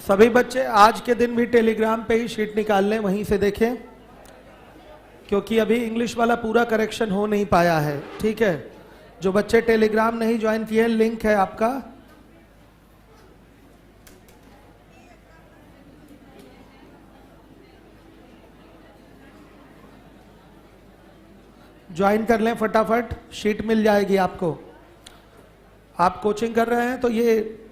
सभी बच्चे आज के दिन भी टेलीग्राम पे ही शीट निकाल लें, वहीं से देखें, क्योंकि अभी इंग्लिश वाला पूरा करेक्शन हो नहीं पाया है। ठीक है, जो बच्चे टेलीग्राम नहीं ज्वाइन किए, लिंक है आपका, ज्वाइन कर लें फटाफट, शीट मिल जाएगी आपको। आप कोचिंग कर रहे हैं तो ये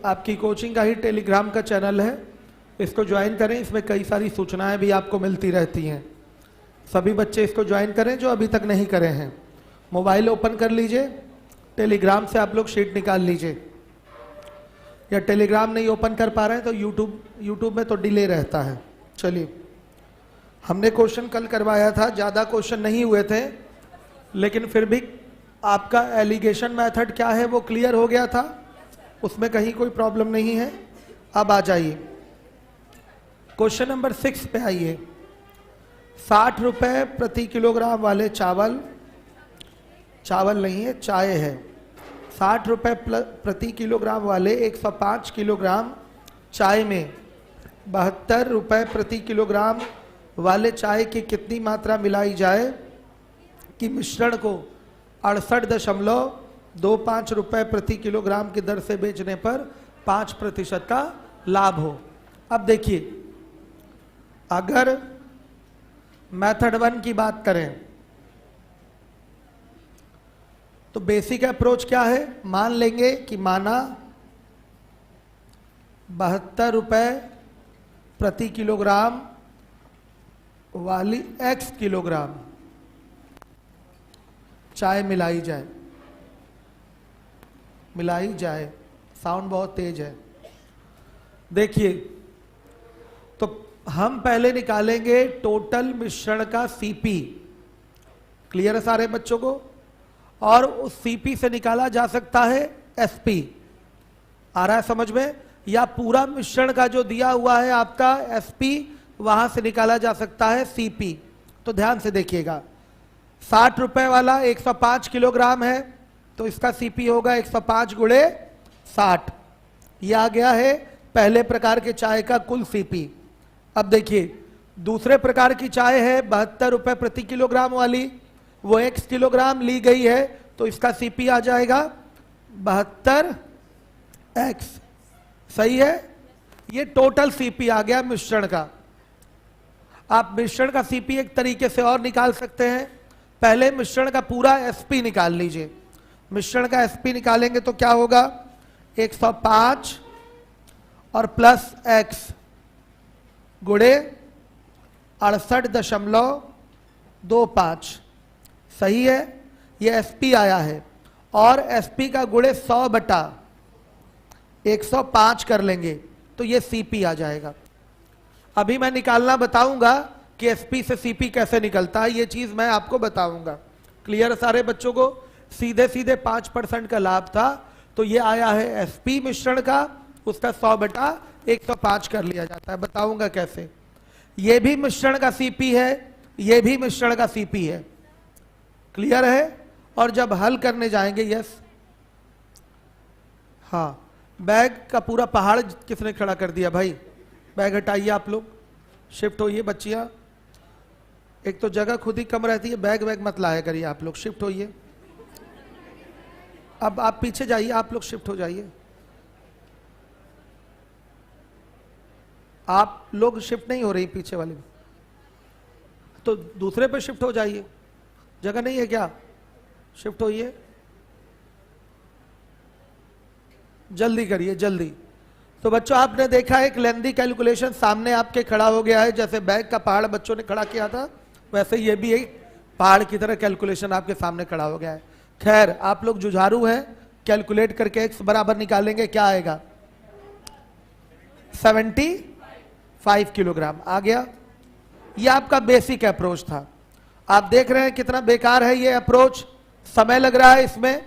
आपकी कोचिंग का ही टेलीग्राम का चैनल है, इसको ज्वाइन करें, इसमें कई सारी सूचनाएं भी आपको मिलती रहती हैं। सभी बच्चे इसको ज्वाइन करें जो अभी तक नहीं करे हैं। मोबाइल ओपन कर लीजिए, टेलीग्राम से आप लोग शीट निकाल लीजिए, या टेलीग्राम नहीं ओपन कर पा रहे हैं तो यूट्यूब में तो डिले रहता है। चलिए, हमने क्वेश्चन कल करवाया था, ज़्यादा क्वेश्चन नहीं हुए थे, लेकिन फिर भी आपका एलिगेशन मेथड क्या है वो क्लियर हो गया था, उसमें कहीं कोई प्रॉब्लम नहीं है। अब आ जाइए क्वेश्चन नंबर 6 पे आइए। 60 रुपए प्रति किलोग्राम वाले चावल नहीं है, चाय है। 60 रुपए प्रति किलोग्राम वाले 105 किलोग्राम चाय में 72 रुपए प्रति किलोग्राम वाले चाय की कितनी मात्रा मिलाई जाए कि मिश्रण को 68.25 रुपए प्रति किलोग्राम की दर से बेचने पर 5% का लाभ हो। अब देखिए, अगर मेथड 1 की बात करें तो बेसिक अप्रोच क्या है, मान लेंगे कि माना 72 रुपए प्रति किलोग्राम वाली x किलोग्राम चाय मिलाई जाए। साउंड बहुत तेज है। देखिए, तो हम पहले निकालेंगे टोटल मिश्रण का सीपी। क्लियर है सारे बच्चों को? और उस सीपी से निकाला जा सकता है एसपी। आ रहा है समझ में? या पूरा मिश्रण का जो दिया हुआ है आपका एसपी, वहां से निकाला जा सकता है सीपी। तो ध्यान से देखिएगा, 60 रुपए वाला 105 किलोग्राम है, तो इसका सीपी होगा 105 गुणे 60। यह आ गया है पहले प्रकार के चाय का कुल सीपी। अब देखिए, दूसरे प्रकार की चाय है 72 रुपए प्रति किलोग्राम वाली, वो x किलोग्राम ली गई है, तो इसका सीपी आ जाएगा 72x। सही है? ये टोटल सीपी आ गया मिश्रण का। आप मिश्रण का सीपी एक तरीके से और निकाल सकते हैं। पहले मिश्रण का पूरा एसपी निकाल लीजिए। मिश्रण का एसपी निकालेंगे तो क्या होगा, 105 और प्लस x गुणे 68.25। सही है? ये एसपी आया है, और एसपी का गुणे 100/105 कर लेंगे तो ये सीपी आ जाएगा। अभी मैं निकालना बताऊंगा कि एसपी से सीपी कैसे निकलता है, ये चीज मैं आपको बताऊंगा। क्लियर सारे बच्चों को? सीधे सीधे 5% का लाभ था, तो ये आया है एसपी मिश्रण का, उसका 100/105 कर लिया जाता है। बताऊंगा कैसे। ये भी मिश्रण का सीपी है, ये भी मिश्रण का सीपी है। क्लियर है? और जब हल करने जाएंगे, यस, हाँ, बैग का पूरा पहाड़ किसने खड़ा कर दिया भाई? बैग हटाइए, आप लोग शिफ्ट होइए। बच्चियां, एक तो जगह खुद ही कम रहती है, बैग वैग मत लाया करिए, आप लोग शिफ्ट होइए। अब आप पीछे जाइए, आप लोग शिफ्ट हो जाइए। आप लोग शिफ्ट नहीं हो रही पीछे वाले, तो दूसरे पे शिफ्ट हो जाइए। जगह नहीं है क्या? शिफ्ट होइए, जल्दी करिए, जल्दी। तो बच्चों, आपने देखा एक लेंथी कैलकुलेशन सामने आपके खड़ा हो गया है। जैसे बैग का पहाड़ बच्चों ने खड़ा किया था, वैसे ये भी एक पहाड़ की तरह कैलकुलेशन आपके सामने खड़ा हो गया है। खैर, आप लोग जुझारू हैं, कैलकुलेट करके x बराबर निकालेंगे, क्या आएगा? 75 किलोग्राम आ गया। ये आपका बेसिक अप्रोच था। आप देख रहे हैं कितना बेकार है ये अप्रोच, समय लग रहा है इसमें,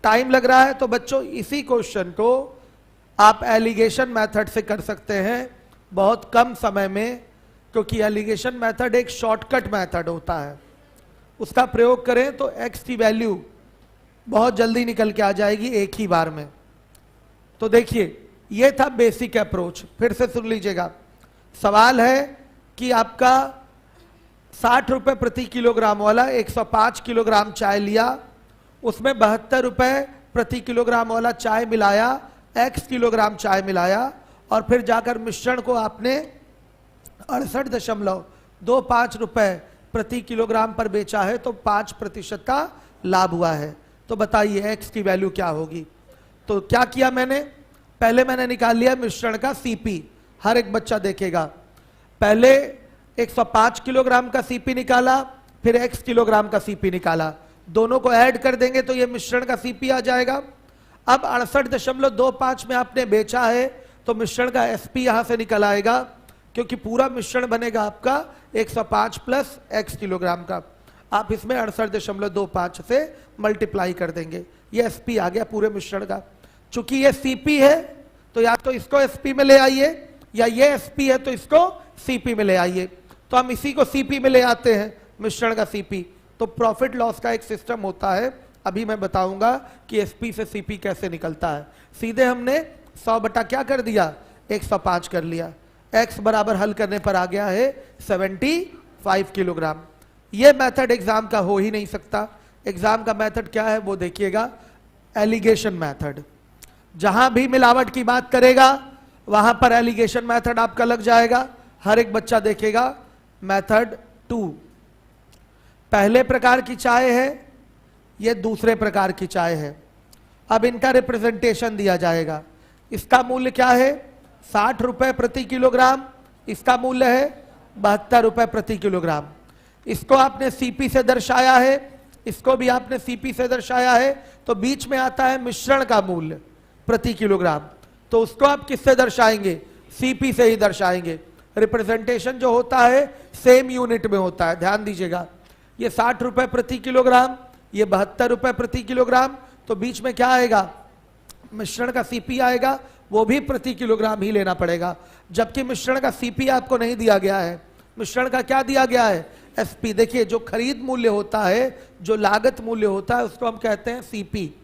टाइम लग रहा है। तो बच्चों, इसी क्वेश्चन को आप एलिगेशन मेथड से कर सकते हैं बहुत कम समय में, क्योंकि एलिगेशन मेथड एक शॉर्टकट मेथड होता है। उसका प्रयोग करें तो x की वैल्यू बहुत जल्दी निकल के आ जाएगी एक ही बार में। तो देखिए, ये था बेसिक अप्रोच। फिर से सुन लीजिएगा, सवाल है कि आपका 60 रुपए प्रति किलोग्राम वाला 105 किलोग्राम चाय लिया, उसमें 72 रुपए प्रति किलोग्राम वाला चाय मिलाया, x किलोग्राम चाय मिलाया, और फिर जाकर मिश्रण को आपने 68.25 रुपए प्रति किलोग्राम पर बेचा है, तो 5% का लाभ हुआ है। तो बताइए x की वैल्यू क्या होगी। तो क्या किया मैंने, पहले मैंने निकाल लिया मिश्रण का सीपी। हर एक बच्चा देखेगा, पहले 105 किलोग्राम का सीपी निकाला, फिर x किलोग्राम का सीपी निकाला, दोनों को ऐड कर देंगे तो ये मिश्रण का सीपी आ जाएगा। अब 68.25 में आपने बेचा है तो मिश्रण का एसपी यहां से निकल आएगा, क्योंकि पूरा मिश्रण बनेगा आपका 105 प्लस x किलोग्राम का। आप इसमें 68.25 से मल्टीप्लाई कर देंगे, ये एसपी आ गया पूरे मिश्रण का। चूंकि ये सीपी है तो या तो इसको एसपी में ले आइए, या ये एसपी है तो इसको सीपी में ले आइए। तो हम इसी को सीपी में ले आते हैं, मिश्रण का सीपी। तो प्रॉफिट लॉस का एक सिस्टम होता है, अभी मैं बताऊंगा कि एसपी से सीपी कैसे निकलता है। सीधे हमने 100 बटा क्या कर दिया, 105 कर लिया। x बराबर हल करने पर आ गया है 75 किलोग्राम। ये मेथड एग्जाम का हो ही नहीं सकता। एग्जाम का मेथड क्या है वो देखिएगा, एलिगेशन मेथड। जहां भी मिलावट की बात करेगा वहां पर एलिगेशन मेथड आपका लग जाएगा। हर एक बच्चा देखेगा मेथड 2। पहले प्रकार की चाय है, ये दूसरे प्रकार की चाय है। अब इनका रिप्रेजेंटेशन दिया जाएगा। इसका मूल्य क्या है, 60 रुपए प्रति किलोग्राम, इसका मूल्य है 72 रुपए प्रति किलोग्राम। इसको आपने सीपी से दर्शाया है, इसको भी आपने सीपी से दर्शाया है, तो बीच में आता है मिश्रण का मूल्य प्रति किलोग्राम। तो उसको आप किससे दर्शाएंगे, सीपी से ही दर्शाएंगे। रिप्रेजेंटेशन जो होता है सेम यूनिट में होता है, ध्यान दीजिएगा। ये 60 रुपए प्रति किलोग्राम, ये 72 रुपए प्रति किलोग्राम, तो बीच में क्या आएगा, मिश्रण का सीपी आएगा, वो भी प्रति किलोग्राम ही लेना पड़ेगा। जबकि मिश्रण का सीपी आपको नहीं दिया गया है, मिश्रण का क्या दिया गया है, एसपी। देखिए जो खरीद मूल्य होता है, जो लागत मूल्य होता है, उसको हम कहते हैं सीपी,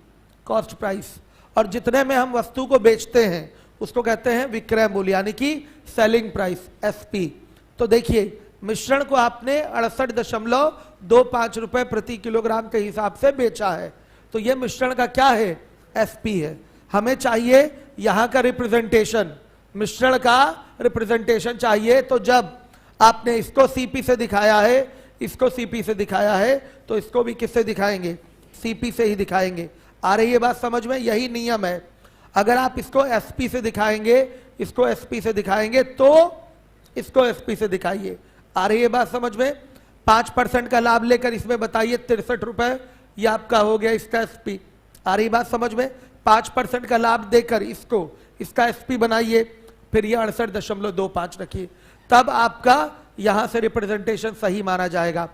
कॉस्ट प्राइस। और जितने में हम वस्तु को बेचते हैं उसको कहते हैं विक्रय मूल्य, यानी कि सेलिंग प्राइस, एसपी। तो देखिए मिश्रण को आपने 68.25 रुपए प्रति किलोग्राम के हिसाब से बेचा है, तो यह मिश्रण का क्या है, एसपी है। हमें चाहिए यहां का रिप्रेजेंटेशन, मिश्रण का रिप्रेजेंटेशन चाहिए। तो जब आपने इसको सीपी से दिखाया है, इसको सीपी से दिखाया है, तो इसको भी किससे दिखाएंगे, सीपी से ही दिखाएंगे। आ रही है बात समझ में, यही नियम है। अगर आप इसको एसपी से दिखाएंगे, इसको एसपी से दिखाएंगे, तो इसको एसपी से दिखाइए। आ रही है बात समझ में। 5% का लाभ लेकर इसमें बताइए 63 रुपए, ये आपका हो गया इसका एसपी। आ रही बात समझ में। 5% का लाभ देकर इसको, इसका एसपी बनाइए, फिर ये 68.25 रखिए, तब आपका यहां से रिप्रेजेंटेशन सही माना जाएगा।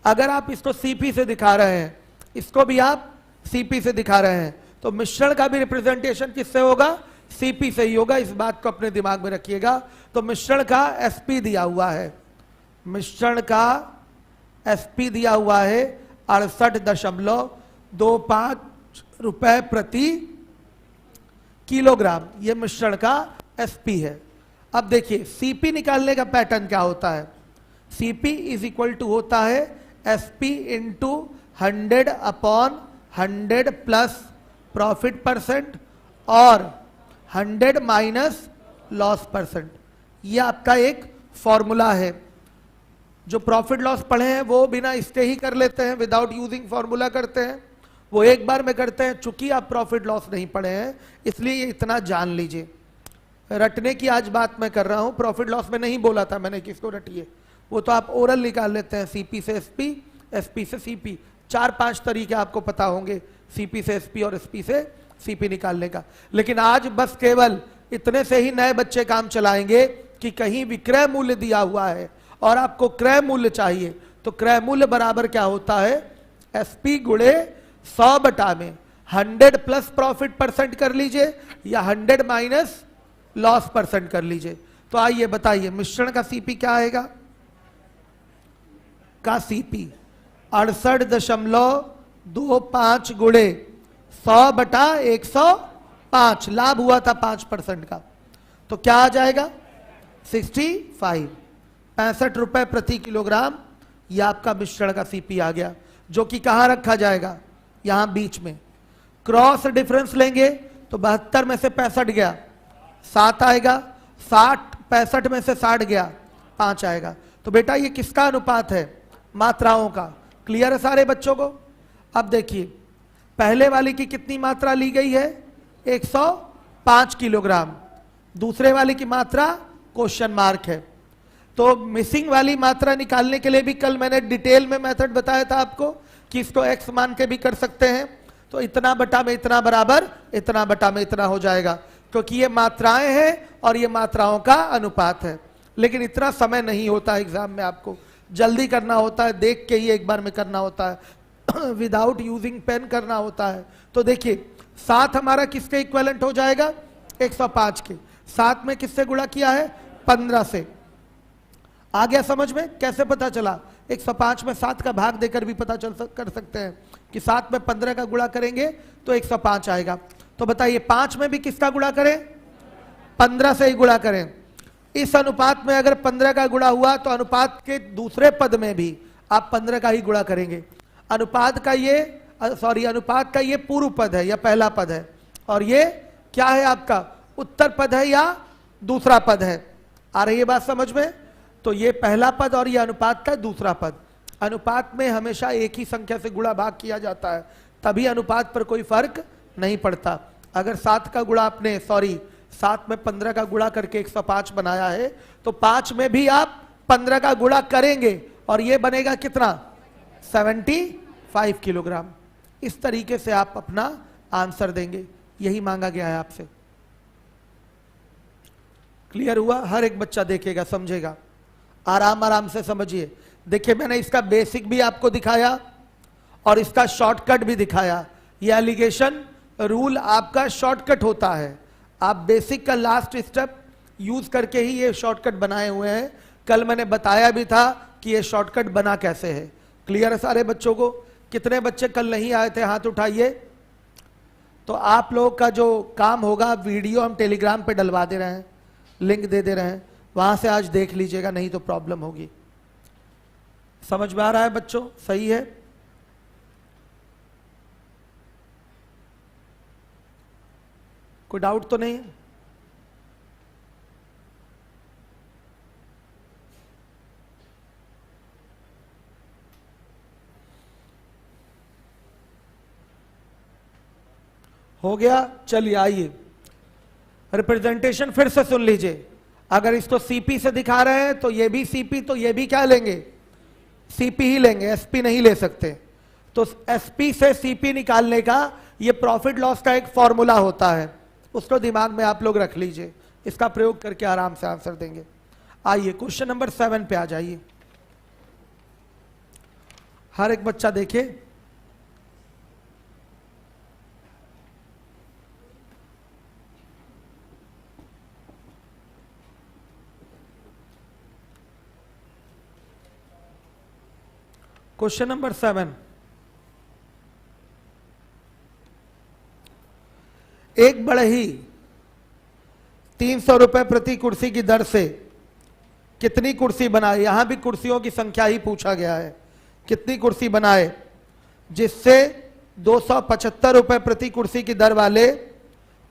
अगर आप इसको सीपी से दिखा रहे हैं, इसको भी आप सीपी से दिखा रहे हैं, तो मिश्रण का भी रिप्रेजेंटेशन किससे होगा, सीपी से ही होगा। इस बात को अपने दिमाग में रखिएगा। तो मिश्रण का एसपी दिया हुआ है, मिश्रण का एसपी दिया हुआ है 68.25 रुपए प्रति किलोग्राम, ये मिश्रण का एसपी है। अब देखिए सीपी निकालने का पैटर्न क्या होता है, सीपी इज इक्वल टू होता है SP into 100/100 plus profit percent और 100 माइनस लॉस परसेंट। ये आपका एक फॉर्मूला है। जो प्रॉफिट लॉस पढ़े हैं वो बिना इसके ही कर लेते हैं, विदाउट यूजिंग फॉर्मूला करते हैं, वो एक बार में करते हैं। चूंकि आप प्रॉफिट लॉस नहीं पढ़े हैं इसलिए ये इतना जान लीजिए। रटने की आज बात मैं कर रहा हूं, प्रॉफिट लॉस में नहीं बोला था मैंने किसको रटिए, वो तो आप ओरल निकाल लेते हैं। सीपी से एसपी, एसपी से सीपी, 4-5 तरीके आपको पता होंगे सीपी से एसपी और एसपी से सीपी निकालने का। लेकिन आज बस केवल इतने से ही नए बच्चे काम चलाएंगे कि कहीं विक्रय मूल्य दिया हुआ है और आपको क्रय मूल्य चाहिए, तो क्रय मूल्य बराबर क्या होता है, एसपी गुणे 100 बटा में 100 प्लस प्रॉफिट परसेंट कर लीजिए या 100 माइनस लॉस परसेंट कर लीजिए। तो आइए बताइए मिश्रण का सीपी क्या आएगा, का सीपी 68.25 गुणे 100 बटा 100 5, लाभ हुआ था 5% का, तो क्या आ जाएगा 65 ₹65 प्रति किलोग्राम। ये आपका मिश्रण का सीपी आ गया, जो कि कहां रखा जाएगा, यहां बीच में। क्रॉस डिफरेंस लेंगे तो 72 में से 65 गया 7 आएगा, 65 में से 60 गया 5 आएगा। तो बेटा ये किसका अनुपात है, मात्राओं का। क्लियर है सारे बच्चों को। अब देखिए पहले वाली की कितनी मात्रा ली गई है, 105 किलोग्राम। दूसरे वाली की मात्रा क्वेश्चन मार्क है। तो मिसिंग वाली मात्रा निकालने के लिए भी कल मैंने डिटेल में मेथड बताया था आपको कि इसको x मान के भी कर सकते हैं। तो इतना बटा में इतना बराबर इतना बटा में इतना हो जाएगा, क्योंकि ये मात्राएं हैं और ये मात्राओं का अनुपात है। लेकिन इतना समय नहीं होता एग्जाम में, आपको जल्दी करना होता है, देख के ही एक बार में करना होता है, विदाउट यूजिंग पेन करना होता है। तो देखिए 7 हमारा किसके इक्विवेलेंट हो जाएगा, 105 के। 7 में किससे गुणा किया है, 15 से। आ गया समझ में, कैसे पता चला, 105 में 7 का भाग देकर भी पता कर सकते हैं कि 7 में 15 का गुणा करेंगे तो 105 आएगा। तो बताइए 5 में भी किसका गुणा करें, 15 से ही गुणा करें। इस अनुपात में अगर 15 का गुणा हुआ तो अनुपात के दूसरे पद में भी आप 15 का ही गुणा करेंगे। अनुपात का ये पूर्व पद है या पहला पद है, और ये क्या है आपका उत्तर पद है या दूसरा पद है। आ रही है बात समझ में। तो ये पहला पद और ये अनुपात का दूसरा पद। अनुपात में हमेशा एक ही संख्या से गुणा भाग किया जाता है, तभी अनुपात पर कोई फर्क नहीं पड़ता। अगर 7 में 15 का गुणा करके 105 बनाया है, तो 5 में भी आप 15 का गुणा करेंगे और ये बनेगा कितना, 75 किलोग्राम। इस तरीके से आप अपना आंसर देंगे, यही मांगा गया है आपसे। क्लियर हुआ, हर एक बच्चा देखेगा समझेगा, आराम आराम से समझिए। देखिए मैंने इसका बेसिक भी आपको दिखाया और इसका शॉर्टकट भी दिखाया। ये एलिगेशन रूल आपका शॉर्टकट होता है, आप बेसिक का लास्ट स्टेप यूज करके ही ये शॉर्टकट बनाए हुए हैं। कल मैंने बताया भी था कि ये शॉर्टकट बना कैसे है। क्लियर है सारे बच्चों को। कितने बच्चे कल नहीं आए थे, हाथ उठाइए। तो आप लोगों का जो काम होगा, वीडियो हम टेलीग्राम पे डलवा दे रहे हैं, लिंक दे रहे हैं, वहां से आज देख लीजिएगा, नहीं तो प्रॉब्लम होगी। समझ में आ रहा है बच्चों, सही है। कोई डाउट तो नहीं? हो गया, चलिए आइए रिप्रेजेंटेशन फिर से सुन लीजिए। अगर इसको सीपी से दिखा रहे हैं तो ये भी सीपी, तो ये भी क्या लेंगे, सीपी ही लेंगे, एसपी नहीं ले सकते। तो एसपी से सीपी निकालने का ये प्रॉफिट लॉस का एक फॉर्मूला होता है, उसको दिमाग में आप लोग रख लीजिए। इसका प्रयोग करके आराम से आंसर देंगे। आइए क्वेश्चन नंबर 7 पे आ जाइए। हर एक बच्चा देखे। क्वेश्चन नंबर 7, एक बड़े ही 300 रुपए प्रति कुर्सी की दर से कितनी कुर्सी बनाए, यहां भी कुर्सियों की संख्या ही पूछा गया है, कितनी कुर्सी बनाए जिससे 275 रुपए प्रति कुर्सी की दर वाले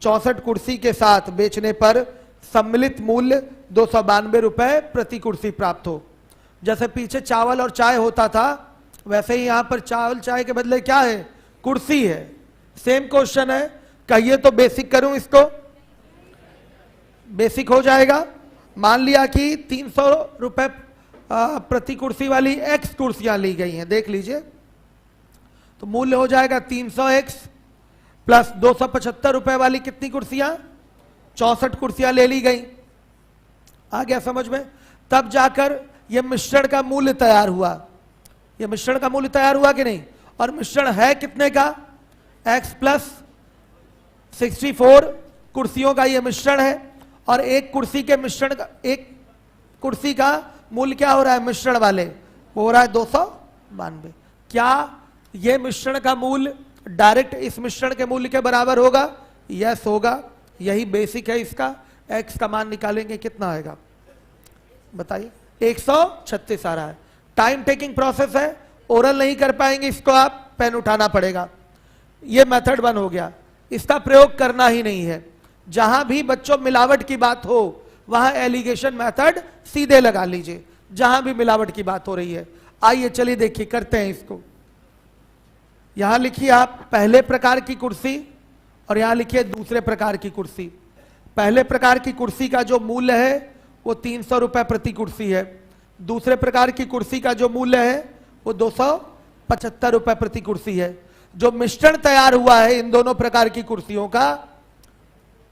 64 कुर्सी के साथ बेचने पर सम्मिलित मूल्य 292 रुपए प्रति कुर्सी प्राप्त हो। जैसे पीछे चावल और चाय होता था, वैसे ही यहां पर चावल चाय के बदले क्या है, कुर्सी है। सेम क्वेश्चन है, कहिए तो बेसिक करूं इसको, बेसिक हो जाएगा। मान लिया कि 300 रुपए प्रति कुर्सी वाली x कुर्सियां ली गई हैं, देख लीजिए। तो मूल्य हो जाएगा 300x प्लस 275 रुपए वाली कितनी कुर्सियां, 64 कुर्सियां ले ली गई। आ गया समझ में। तब जाकर यह मिश्रण का मूल्य तैयार हुआ। यह मिश्रण का मूल्य तैयार हुआ कि नहीं, और मिश्रण है कितने का, x प्लस 64 कुर्सियों का यह मिश्रण है। और एक कुर्सी के मिश्रण का, एक कुर्सी का मूल्य क्या हो रहा है, मिश्रण वाले वो हो रहा है 292। क्या यह मिश्रण का मूल्य डायरेक्ट इस मिश्रण के मूल्य के बराबर होगा, यस होगा, यही बेसिक है इसका। x का मान निकालेंगे कितना आएगा बताइए, 136 आ रहा है। टाइम टेकिंग प्रोसेस है, ओरल नहीं कर पाएंगे इसको, आप पेन उठाना पड़ेगा। ये मेथड 1 हो गया, इसका प्रयोग करना ही नहीं है। जहां भी बच्चों मिलावट की बात हो वहां एलिगेशन मेथड सीधे लगा लीजिए, जहां भी मिलावट की बात हो रही है। आइए चलिए देखिए करते हैं इसको। यहां लिखिए आप पहले प्रकार की कुर्सी और यहां लिखिए दूसरे प्रकार की कुर्सी। पहले प्रकार की कुर्सी का जो मूल्य है वो 300 रुपए प्रति कुर्सी है। दूसरे प्रकार की कुर्सी का जो मूल्य है वो 275 रुपए प्रति कुर्सी है। जो मिश्रण तैयार हुआ है इन दोनों प्रकार की कुर्सियों का,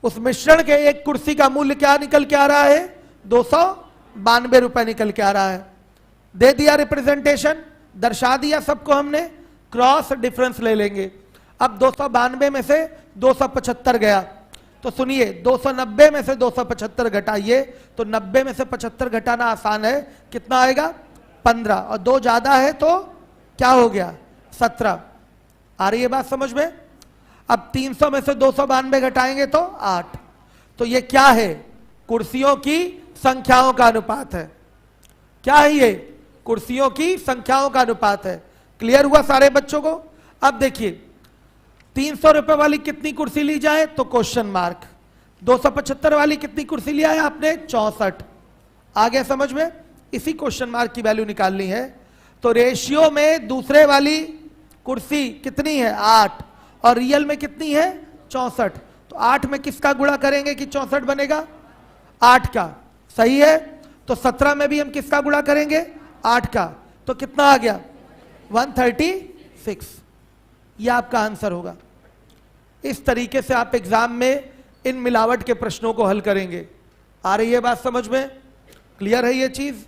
उस मिश्रण के एक कुर्सी का मूल्य क्या निकल के आ रहा है, 292 रुपए निकल के आ रहा है। दे दिया रिप्रेजेंटेशन, दर्शा दिया सबको हमने, क्रॉस डिफरेंस ले लेंगे। अब 292 में से 275 गया, तो सुनिए 290 में से 275 घटाइए, तो 90 में से 75 घटाना आसान है, कितना आएगा 15, और 2 ज्यादा है तो क्या हो गया 17। आ रही है बात समझ में? अब 300 में से 292 घटाएंगे तो 8। तो ये क्या है, कुर्सियों की संख्याओं का अनुपात है। क्या है ये, कुर्सियों की संख्याओं का अनुपात है। क्लियर हुआ सारे बच्चों को? अब देखिए 300 रुपए वाली कितनी कुर्सी ली जाए तो क्वेश्चन मार्क, 275 वाली कितनी कुर्सी लिया है आपने 64। आगे समझ में? इसी क्वेश्चन मार्क की वैल्यू निकालनी है। तो रेशियो में दूसरे वाली कुर्सी कितनी है 8 और रियल में कितनी है 64। तो 8 में किसका गुणा करेंगे कि 64 बनेगा, 8 का। सही है। तो 17 में भी हम किसका गुणा करेंगे 8 का, तो कितना आ गया 136। यह आपका आंसर होगा। इस तरीके से आप एग्जाम में इन मिलावट के प्रश्नों को हल करेंगे। आ रही है बात समझ में? क्लियर है ये चीज?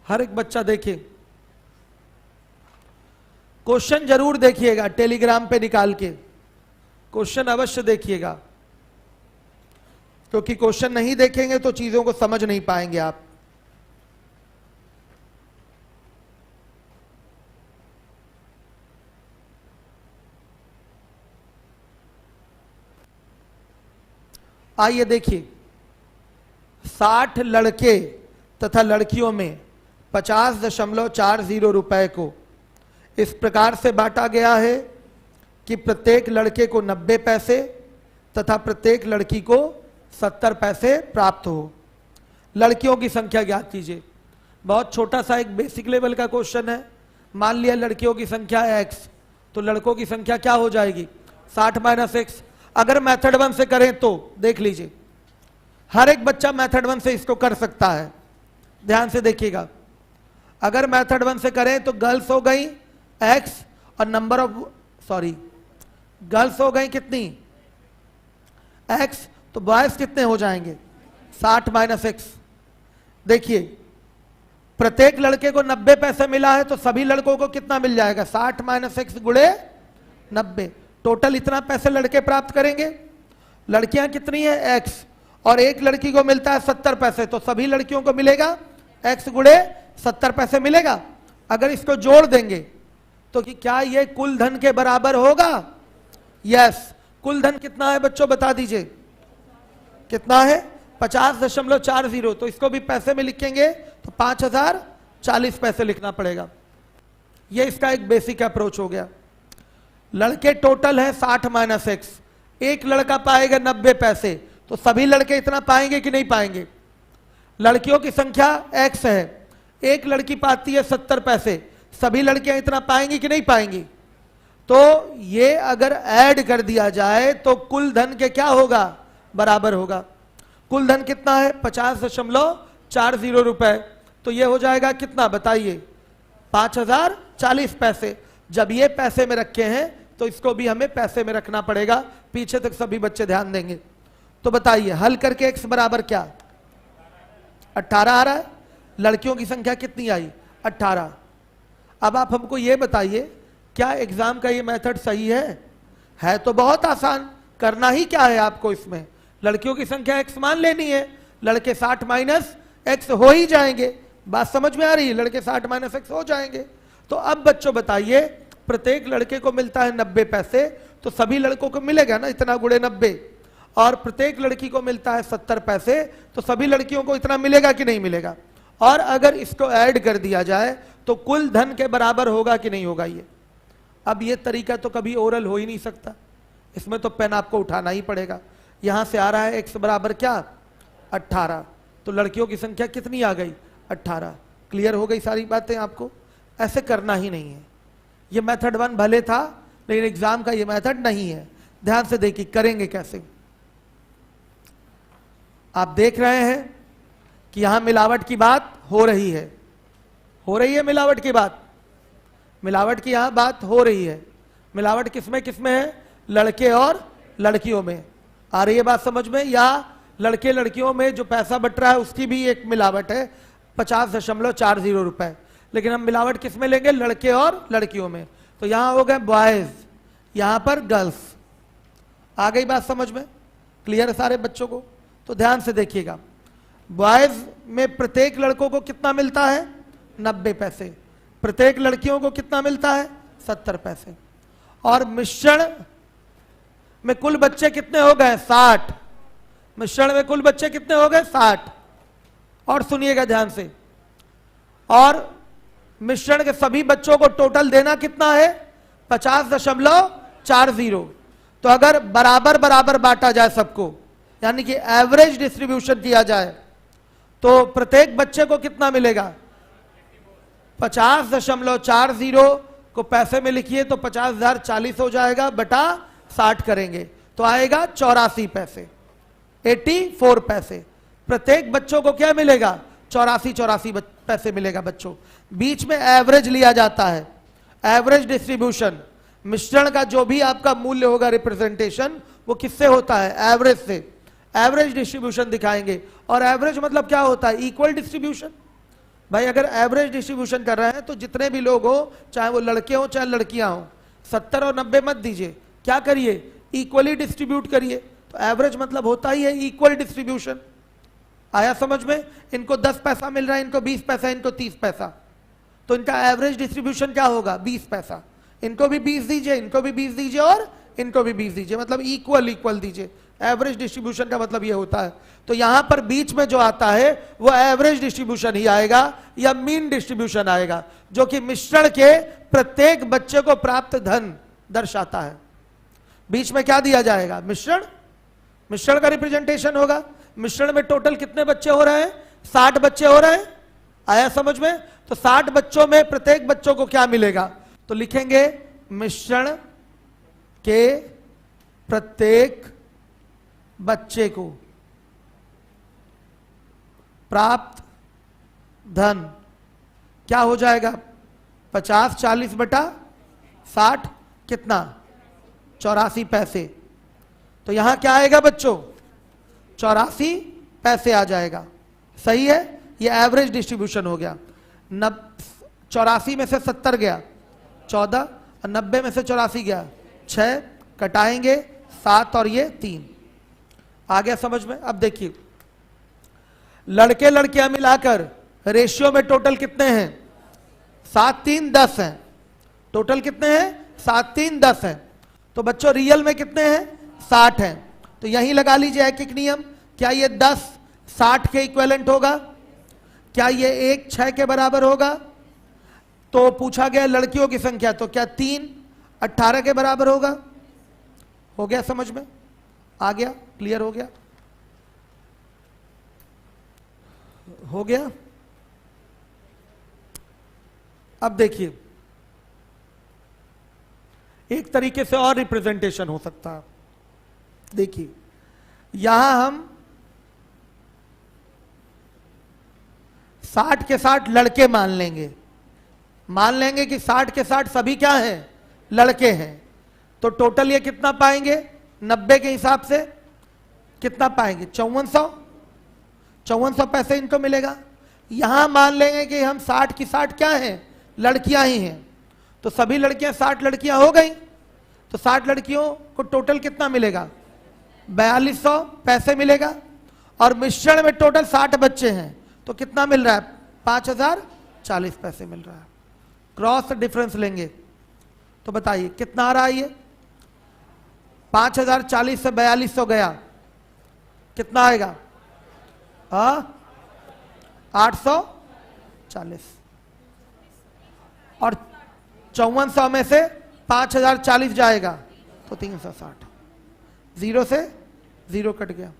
हर एक बच्चा देखिए, क्वेश्चन जरूर देखिएगा, टेलीग्राम पे निकाल के क्वेश्चन अवश्य देखिएगा, क्योंकि क्वेश्चन नहीं देखेंगे तो चीजों को समझ नहीं पाएंगे आप। आइए देखिए, 60 लड़के तथा लड़कियों में 50.40 रुपए को इस प्रकार से बांटा गया है कि प्रत्येक लड़के को 90 पैसे तथा प्रत्येक लड़की को 70 पैसे प्राप्त हो। लड़कियों की संख्या ज्ञात कीजिए। बहुत छोटा सा एक बेसिक लेवल का क्वेश्चन है। मान लिया लड़कियों की संख्या x, तो लड़कों की संख्या क्या हो जाएगी 60 - x। अगर मेथड 1 से करें तो देख लीजिए, हर एक बच्चा मेथड 1 से इसको कर सकता है। ध्यान से देखिएगा, अगर मेथड 1 से करें तो गर्ल्स हो गई x और नंबर ऑफ गर्ल्स हो गई कितनी x, तो बॉयज कितने हो जाएंगे 60 - x। देखिए प्रत्येक लड़के को 90 पैसे मिला है, तो सभी लड़कों को कितना मिल जाएगा 60 - x गुणे 90। टोटल इतना पैसे लड़के प्राप्त करेंगे। लड़कियां कितनी है x, और एक लड़की को मिलता है 70 पैसे, तो सभी लड़कियों को मिलेगा x गुणे 70 पैसे मिलेगा। अगर इसको जोड़ देंगे तो कि क्या ये कुल धन के बराबर होगा? यस। कुल धन कितना है बच्चों बता दीजिए, कितना है 50.40। तो इसको भी पैसे में लिखेंगे तो 5040 पैसे लिखना पड़ेगा। ये इसका एक बेसिक अप्रोच हो गया। लड़के टोटल है 60 - x, एक लड़का पाएगा 90 पैसे, तो सभी लड़के इतना पाएंगे कि नहीं पाएंगे? लड़कियों की संख्या x है, एक लड़की पाती है 70 पैसे, सभी लड़कियां इतना पाएंगी कि नहीं पाएंगी? तो ये अगर ऐड कर दिया जाए तो कुल धन के क्या होगा बराबर होगा। कुल धन कितना है 50.40 रुपए, तो ये हो जाएगा कितना बताइए 5040 पैसे। जब ये पैसे में रखे हैं तो इसको भी हमें पैसे में रखना पड़ेगा। पीछे तक सभी बच्चे ध्यान देंगे। तो बताइए हल करके x बराबर क्या 18 आ रहा है। लड़कियों की संख्या कितनी आई 18। अब आप हमको ये बताइए क्या एग्जाम का ये मेथड सही है तो बहुत आसान। करना ही क्या है आपको, इसमें लड़कियों की संख्या x मान लेनी है, लड़के 60 - x हो ही जाएंगे। बात समझ में आ रही है? लड़के 60 - x हो जाएंगे। तो अब बच्चों बताइए प्रत्येक लड़के को मिलता है 90 पैसे, तो सभी लड़कों को मिलेगा ना इतना गुणे 90, और प्रत्येक लड़की को मिलता है 70 पैसे, तो सभी लड़कियों को इतना मिलेगा कि नहीं मिलेगा। और अगर इसको ऐड कर दिया जाए तो कुल धन के बराबर होगा कि नहीं होगा ये। अब ये तरीका तो कभी ओरल हो ही नहीं सकता, इसमें तो पेन आपको उठाना ही पड़ेगा। यहां से आ रहा है x बराबर क्या 18, तो लड़कियों की संख्या कितनी आ गई 18। क्लियर हो गई सारी बातें आपको। ऐसे करना ही नहीं है, ये मेथड 1 भले था लेकिन एग्जाम का ये मेथड नहीं है। ध्यान से देखिए करेंगे कैसे। आप देख रहे हैं कि यहां मिलावट की बात हो रही है, मिलावट की बात, मिलावट की यहां बात हो रही है। मिलावट किसमें किसमें है, लड़के और लड़कियों में। आ रही है बात समझ में। या लड़के लड़कियों में जो पैसा बट रहा है उसकी भी एक मिलावट है 50.40 रुपए, लेकिन हम मिलावट किसमें लेंगे, लड़के और लड़कियों में। तो यहां हो गए बॉयज, यहां पर गर्ल्स। आ गई बात समझ में, क्लियर है सारे बच्चों को। तो ध्यान से देखिएगा, बॉयज में प्रत्येक लड़कों को कितना मिलता है 90 पैसे, प्रत्येक लड़कियों को कितना मिलता है 70 पैसे। और मिश्रण में कुल बच्चे कितने हो गए 60, मिश्रण में कुल बच्चे कितने हो गए 60। और सुनिएगा ध्यान से, और मिश्रण के सभी बच्चों को टोटल देना कितना है 50.40। तो अगर बराबर बराबर बांटा जाए सबको, यानी कि एवरेज डिस्ट्रीब्यूशन किया जाए, तो प्रत्येक बच्चे को कितना मिलेगा 50.40 को पैसे में लिखिए तो 50,040 हो जाएगा, बटा 60 करेंगे तो आएगा 84 पैसे, 84 पैसे। प्रत्येक बच्चों को क्या मिलेगा 84 पैसे मिलेगा बच्चों। बीच में एवरेज लिया जाता है, एवरेज डिस्ट्रीब्यूशन। मिश्रण का जो भी आपका मूल्य होगा रिप्रेजेंटेशन, वो किससे होता है एवरेज से। एवरेज डिस्ट्रीब्यूशन दिखाएंगे, और एवरेज मतलब क्या होता है इक्वल डिस्ट्रीब्यूशन। भाई अगर एवरेज डिस्ट्रीब्यूशन कर रहे हैं तो जितने भी लोग हो, चाहे वो लड़के हो चाहे लड़कियां हो, 70 और 90 मत दीजिए, क्या करिए इक्वली डिस्ट्रीब्यूट करिए। तो एवरेज मतलब होता ही है इक्वल डिस्ट्रीब्यूशन। आया समझ में। इनको 10 पैसा मिल रहा है, इनको 20 पैसा, इनको 30 पैसा, तो इनका एवरेज डिस्ट्रीब्यूशन क्या होगा 20 पैसा। इनको भी 20 दीजिए, इनको भी 20 दीजिए, और इनको भी 20 दीजिए, मतलब इक्वल दीजिए। एवरेज डिस्ट्रीब्यूशन का मतलब ये होता है। तो यहां पर बीच में जो आता है वो एवरेज डिस्ट्रीब्यूशन ही आएगा या मीन डिस्ट्रीब्यूशन आएगा, जो कि मिश्रण के प्रत्येक बच्चे को प्राप्त धन दर्शाता है। बीच में क्या दिया जाएगा मिश्रण का रिप्रेजेंटेशन होगा। मिश्रण में टोटल कितने बच्चे हो रहे हैं 60 बच्चे हो रहे हैं। आया समझ में। तो 60 बच्चों में प्रत्येक बच्चों को क्या मिलेगा, तो लिखेंगे मिश्रण के प्रत्येक बच्चे को प्राप्त धन क्या हो जाएगा 50/40 बटा 60 कितना 84 पैसे। तो यहां क्या आएगा बच्चों 84 पैसे आ जाएगा। सही है, ये एवरेज डिस्ट्रीब्यूशन हो गया। 84 में से 70 गया 14, और 90 में से 84 गया 6, कटाएंगे 7 और ये 3। आ गया समझ में। अब देखिए लड़के लड़कियां मिलाकर रेशियो में टोटल कितने हैं 7 3 10 हैं। टोटल कितने हैं 7 3 10 हैं। तो बच्चों रियल में कितने हैं 60 हैं। तो यहीं लगा लीजिए एक नियम, क्या ये 10 60 के इक्विवेलेंट होगा, क्या ये 1 6 के बराबर होगा। तो पूछा गया लड़कियों की संख्या, तो क्या 3 18 के बराबर होगा। हो गया समझ में, आ गया, क्लियर हो गया, हो गया। अब देखिए एक तरीके से और रिप्रेजेंटेशन हो सकता है। देखिए यहां हम 60 के 60 लड़के मान लेंगे कि 60 के 60 सभी क्या हैं लड़के हैं। तो टोटल ये कितना पाएंगे 90 के हिसाब से कितना पाएंगे 5400 पैसे इनको मिलेगा। यहां मान लेंगे कि हम 60 की 60 क्या हैं लड़कियां ही हैं, तो सभी लड़कियां 60 लड़कियां हो गई। तो 60 लड़कियों को टोटल कितना मिलेगा 4200 पैसे मिलेगा। और मिश्रण में टोटल 60 बच्चे हैं, तो कितना मिल रहा है 5040 पैसे मिल रहा है। क्रॉस डिफरेंस लेंगे तो बताइए कितना आ रहा है ये 5040 से 4200 गया, कितना आएगा? 840। और 5400 में से 5040 जाएगा तो 360। 0 से 0 कट गया।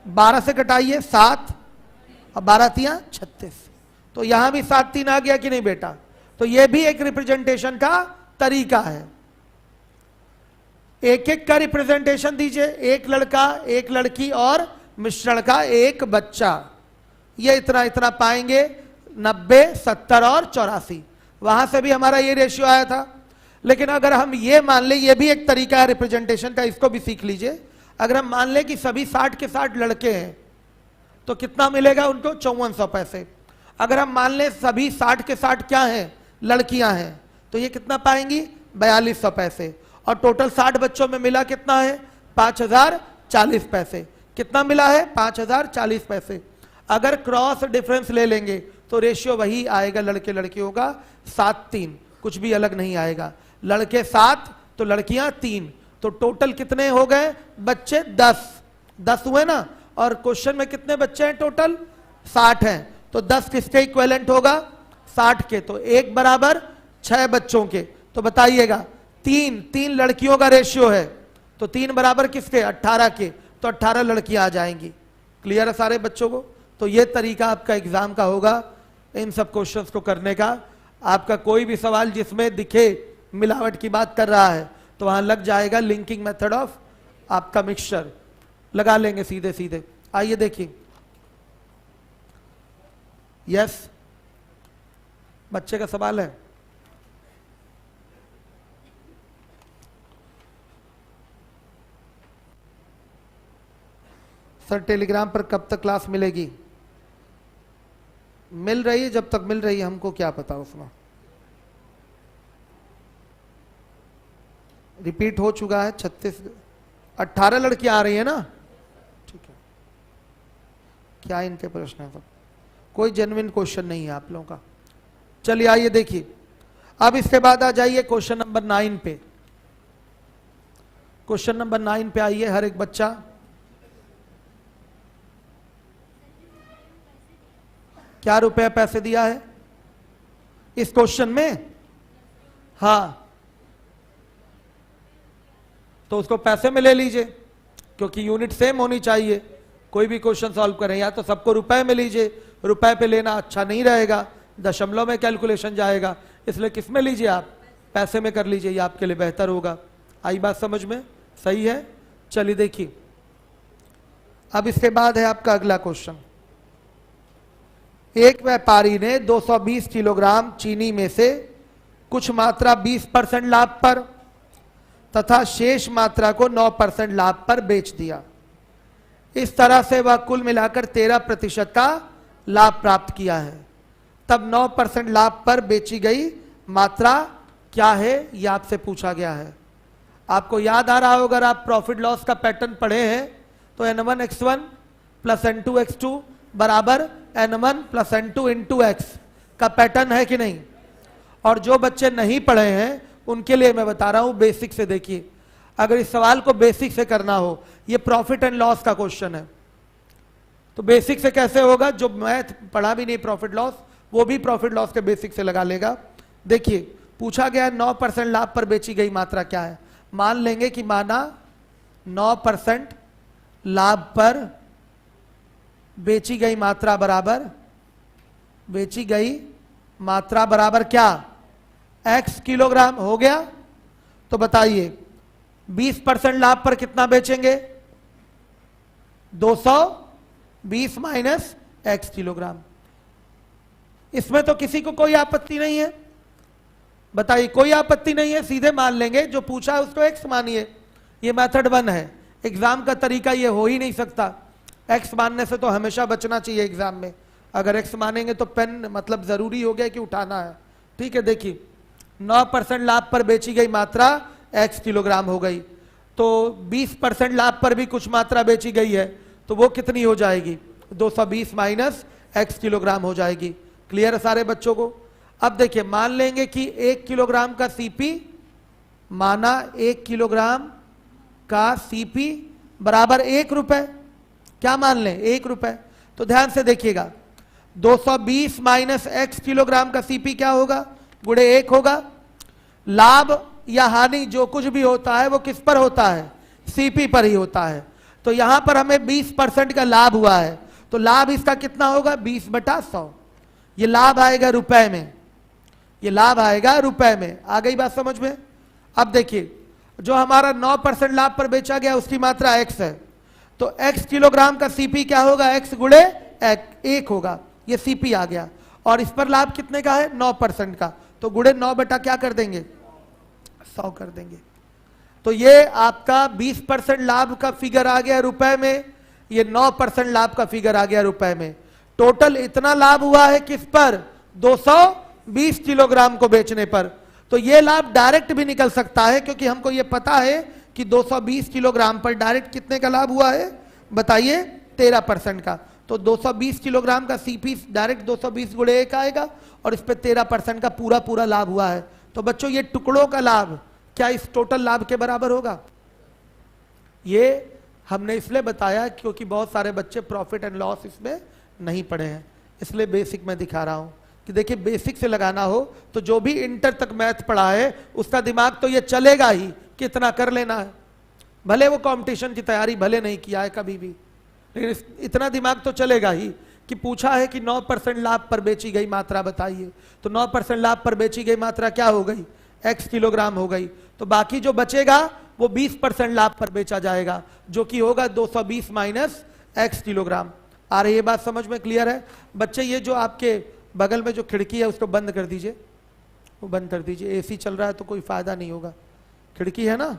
12 से घटाइए 7 और 12 तियां 36। तो यहां भी 7 3 आ गया कि नहीं बेटा? तो यह भी एक रिप्रेजेंटेशन का तरीका है। एक एक का रिप्रेजेंटेशन दीजिए, एक लड़का, एक लड़की और मिश्रण का एक बच्चा। ये इतना इतना पाएंगे, 90, 70 और 84। वहां से भी हमारा ये रेशियो आया था। लेकिन अगर हम ये मान ले, ये भी एक तरीका है रिप्रेजेंटेशन का, इसको भी सीख लीजिए। अगर हम मान ले कि सभी 60 के 60 लड़के हैं तो कितना मिलेगा उनको? 5400 पैसे। अगर हम मान ले सभी 60 के 60 क्या हैं? लड़कियां हैं, तो ये कितना पाएंगी? 4200 पैसे। और टोटल 60 बच्चों में मिला कितना है? 5040 पैसे। कितना मिला है? 5040 पैसे। अगर क्रॉस डिफरेंस ले लेंगे तो रेशियो वही आएगा लड़के लड़कियों का, 7-3, कुछ भी अलग नहीं आएगा। लड़के 7 तो लड़कियां 3, तो टोटल कितने हो गए बच्चे? 10 हुए ना। और क्वेश्चन में कितने बच्चे हैं टोटल? 60 हैं। तो 10 किसके इक्विवेलेंट होगा? 60 के। तो 1 बराबर 6 बच्चों के। तो बताइएगा, 3 लड़कियों का रेशियो है, तो 3 बराबर किसके? 18 के। तो 18 लड़कियां आ जाएंगी। क्लियर है सारे बच्चों को? तो ये तरीका आपका एग्जाम का होगा इन सब क्वेश्चंस को करने का। आपका कोई भी सवाल जिसमें दिखे मिलावट की बात कर रहा है तो वहां लग जाएगा लिंकिंग मेथड ऑफ आपका मिक्सचर, लगा लेंगे सीधे सीधे। आइए देखिए, यस, बच्चे का सवाल है। सर टेलीग्राम पर कब तक क्लास मिलेगी? मिल रही है, जब तक मिल रही है, हमको क्या पता उसमें। रिपीट हो चुका है 36, 18 लड़कियां आ रही है ना? ठीक है। क्या इनके प्रश्न है? सब कोई जेन्युइन क्वेश्चन नहीं है आप लोगों का। चलिए आइए देखिए, अब इसके बाद आ जाइए क्वेश्चन नंबर 9 पे। क्वेश्चन नंबर 9 पे आइए हर एक बच्चा। क्या रुपया पैसे दिया है इस क्वेश्चन में? हाँ, तो उसको पैसे में ले लीजिए, क्योंकि यूनिट सेम होनी चाहिए। कोई भी क्वेश्चन सॉल्व करें या तो सबको रुपए में लीजिए, रुपए पे लेना अच्छा नहीं रहेगा, दशमलव में कैलकुलेशन जाएगा, इसलिए किस में लीजिए आप? पैसे में कर लीजिए, ये आपके लिए बेहतर होगा। आई बात समझ में? सही है। चलिए देखिए, अब इसके बाद है आपका अगला क्वेश्चन। एक व्यापारी ने 220 किलोग्राम चीनी में से कुछ मात्रा 20% लाभ पर तथा शेष मात्रा को 9% लाभ पर बेच दिया। इस तरह से वह कुल मिलाकर 13% का लाभ प्राप्त किया है। तब 9% लाभ पर बेची गई मात्रा क्या है, यह आपसे पूछा गया है। आपको याद आ रहा होगा, अगर आप प्रॉफिट लॉस का पैटर्न पढ़े हैं तो N1x1 प्लस N2x2 बराबर N1 plus N2 into x का पैटर्न है कि नहीं? और जो बच्चे नहीं पढ़े हैं उनके लिए मैं बता रहा हूं, बेसिक से देखिए। अगर इस सवाल को बेसिक से करना हो, ये प्रॉफिट एंड लॉस का क्वेश्चन है, तो बेसिक से कैसे होगा? जो मैथ पढ़ा भी नहीं प्रॉफिट लॉस, वो भी प्रॉफिट लॉस के बेसिक से लगा लेगा। देखिए, पूछा गया 9% लाभ पर बेची गई मात्रा क्या है। मान लेंगे कि माना 9% लाभ पर बेची गई मात्रा बराबर क्या? x किलोग्राम हो गया। तो बताइए 20% लाभ पर कितना बेचेंगे? 220 माइनस x किलोग्राम। इसमें तो किसी को कोई आपत्ति नहीं है, बताइए। कोई आपत्ति नहीं है, सीधे मान लेंगे, जो पूछा है उसको x मानिए। ये मेथड 1 है। एग्जाम का तरीका ये हो ही नहीं सकता। x मानने से तो हमेशा बचना चाहिए एग्जाम में। अगर x मानेंगे तो पेन मतलब जरूरी हो गया कि उठाना है। ठीक है, देखिए 9% लाभ पर बेची गई मात्रा x किलोग्राम हो गई, तो 20% लाभ पर भी कुछ मात्रा बेची गई है, तो वो कितनी हो जाएगी? 220 माइनस x किलोग्राम हो जाएगी। क्लियर है सारे बच्चों को? अब देखिए, मान लेंगे कि 1 किलोग्राम का CP माना 1 किलोग्राम का सीपी बराबर 1 रुपए, क्या मान लें 1 रुपए। तो ध्यान से देखिएगा 220 माइनस x किलोग्राम का सीपी क्या होगा, गुणे 1 होगा। लाभ या हानि जो कुछ भी होता है वो किस पर होता है, सीपी पर ही होता है। तो यहां पर हमें 20% का लाभ हुआ है, तो लाभ इसका कितना होगा 20/100। ये लाभ आएगा रुपए में, ये लाभ आएगा रुपए में। आ गई बात समझ में। अब देखिए जो हमारा 9% लाभ पर बेचा गया उसकी मात्रा x है, तो x किलोग्राम का सीपी क्या होगा, x गुणे 1 होगा, ये सीपी आ गया। और इस पर लाभ कितने का है 9% का, तो गुणे 9 बटा क्या कर देंगे 100 कर देंगे। तो ये आपका 20% लाभ का फिगर आ गया रुपए में, ये 9% लाभ का फिगर आ गया रुपए में। टोटल इतना लाभ हुआ है किस पर, 220 किलोग्राम को बेचने पर। तो ये लाभ डायरेक्ट भी निकल सकता है, क्योंकि हमको ये पता है कि 220 किलोग्राम पर डायरेक्ट कितने का लाभ हुआ है बताइए 13% का। तो 220 किलोग्राम का सीपी डायरेक्ट 220 गुणे 1 आएगा और इस पे 13% का पूरा लाभ हुआ है। तो बच्चों ये टुकड़ों का लाभ क्या इस टोटल लाभ के बराबर होगा। ये हमने इसलिए बताया क्योंकि बहुत सारे बच्चे प्रॉफिट एंड लॉस इसमें नहीं पढ़े हैं, इसलिए बेसिक में दिखा रहा हूं कि देखिए बेसिक से लगाना हो तो जो भी इंटर तक मैथ पढ़ा है उसका दिमाग तो ये चलेगा ही, कितना कर लेना है। भले वो कंपटीशन की तैयारी भले नहीं किया है कभी भी, लेकिन इतना दिमाग तो चलेगा ही कि पूछा है कि 9% लाभ पर बेची गई मात्रा बताइए, तो 9% लाभ पर बेची गई मात्रा क्या हो गई x किलोग्राम हो गई। तो बाकी जो बचेगा वो 20% लाभ पर बेचा जाएगा, जो कि होगा 220 माइनस x किलोग्राम। आ रही है बात समझ में, क्लियर है बच्चे। ये जो आपके बगल में जो खिड़की है उसको बंद कर दीजिए, वो बंद कर दीजिए, एसी चल रहा है तो कोई फायदा नहीं होगा। खिड़की है ना,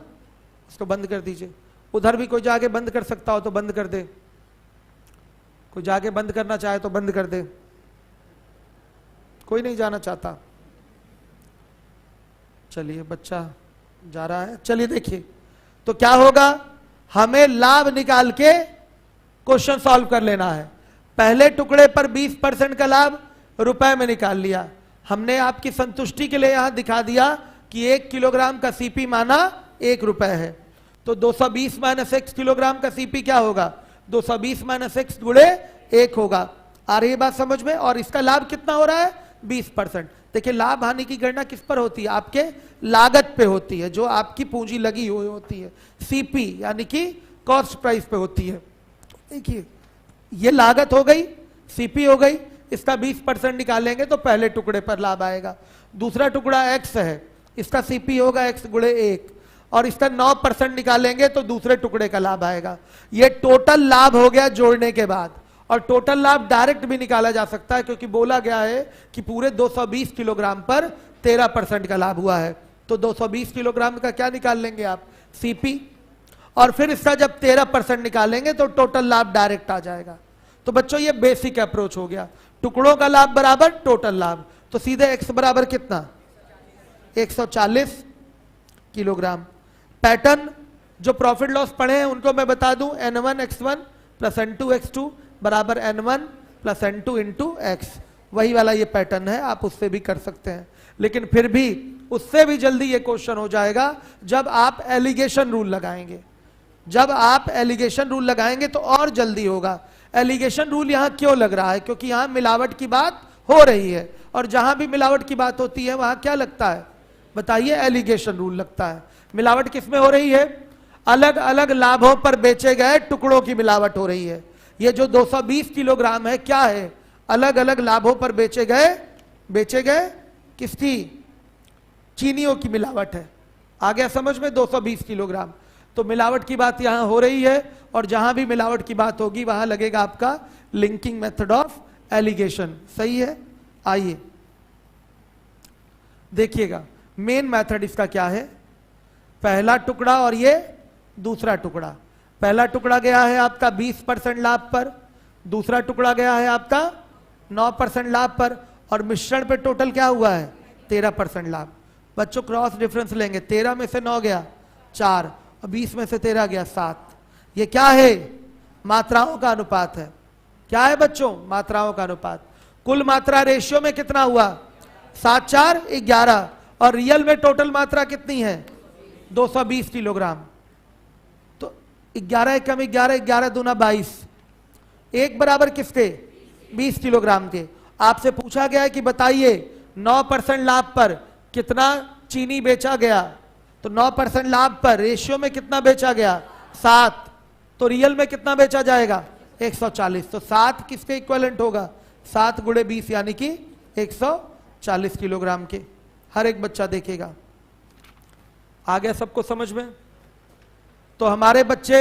उसको बंद कर दीजिए। उधर भी कोई जाके बंद कर सकता हो तो बंद कर दे, कोई जाके बंद करना चाहे तो बंद कर दे, कोई नहीं जाना चाहता। चलिए बच्चा जा रहा है, चलिए देखिए तो क्या होगा, हमें लाभ निकाल के क्वेश्चन सॉल्व कर लेना है। पहले टुकड़े पर 20% का लाभ रुपए में निकाल लिया हमने, आपकी संतुष्टि के लिए यहां दिखा दिया कि 1 किलोग्राम का सीपी माना 1 रुपए है। तो 220 माइनस x किलोग्राम का सीपी क्या होगा, 220 माइनस x गुणे 1 होगा। आ रही है बात समझ में। और इसका लाभ कितना हो रहा है 20%। देखिए लाभ हानि की गणना किस पर होती है, आपके लागत पे होती है, जो आपकी पूंजी लगी हुई होती है, सीपी यानी कि कॉस्ट प्राइस पे होती है। देखिए ये लागत हो गई, सीपी हो गई, इसका 20% निकालेंगे तो पहले टुकड़े पर लाभ आएगा। दूसरा टुकड़ा x है, इसका सीपी होगा x गुणे 1 और इसका 9% निकालेंगे तो दूसरे टुकड़े का लाभ आएगा। ये टोटल लाभ हो गया जोड़ने के बाद। और टोटल लाभ डायरेक्ट भी निकाला जा सकता है, क्योंकि बोला गया है कि पूरे 220 किलोग्राम पर 13% का लाभ हुआ है। तो 220 किलोग्राम का क्या निकाल लेंगे आप, सीपी, और फिर इसका जब 13% निकालेंगे तो टोटल लाभ डायरेक्ट आ जाएगा। तो बच्चों ये बेसिक अप्रोच हो गया, टुकड़ों का लाभ बराबर टोटल लाभ। तो सीधे x बराबर कितना 140 किलोग्राम। पैटर्न जो प्रॉफिट लॉस पढ़े हैं उनको मैं बता दूं, n1 x1 plus n2 x2 बराबर n1 plus n2 into x, वही वाला ये पैटर्न है, आप उससे भी कर सकते हैं। लेकिन फिर भी उससे भी जल्दी ये क्वेश्चन हो जाएगा जब आप एलिगेशन रूल लगाएंगे। जब आप एलिगेशन रूल लगाएंगे तो और जल्दी होगा। एलिगेशन रूल यहां क्यों लग रहा है, क्योंकि यहां मिलावट की बात हो रही है, और जहां भी मिलावट की बात होती है वहां क्या लगता है बताइए, एलिगेशन रूल लगता है। मिलावट किसमें हो रही है, अलग अलग लाभों पर बेचे गए टुकड़ों की मिलावट हो रही है। ये जो 220 किलोग्राम है क्या है, अलग अलग लाभों पर बेचे गए किसकी, चीनियों की मिलावट है। आ गया समझ में, 220 किलोग्राम। तो मिलावट की बात यहां हो रही है, और जहां भी मिलावट की बात होगी वहां लगेगा आपका लिंकिंग मेथड ऑफ एलिगेशन। सही है, आइए देखिएगा मेन मेथड इसका क्या है। पहला टुकड़ा और ये दूसरा टुकड़ा। पहला टुकड़ा गया है आपका 20% लाभ पर, दूसरा टुकड़ा गया है आपका 9% लाभ पर, और मिश्रण पे टोटल क्या हुआ है 13% लाभ। बच्चों क्रॉस डिफरेंस लेंगे, 13 में से 9 गया 4 और 20 में से 13 गया 7। ये क्या है, मात्राओं का अनुपात है। क्या है बच्चों, मात्राओं का अनुपात। कुल मात्रा रेशियो में कितना हुआ 7 4 11, और रियल में टोटल मात्रा कितनी है 220 किलोग्राम। तो 11 एकम 11, 11 दूना 22, एक बराबर किसके? 20 किलोग्राम के। आपसे पूछा गया है कि बताइए 9% लाभ पर कितना चीनी बेचा गया। तो 9% लाभ पर रेशियो में कितना बेचा गया? 7। तो रियल में कितना बेचा जाएगा? 140। तो 7 किसके इक्विवेलेंट होगा? 7 गुणे 20 यानी कि 140 किलोग्राम के। हर एक बच्चा देखेगा। आ गया सबको समझ में? तो हमारे बच्चे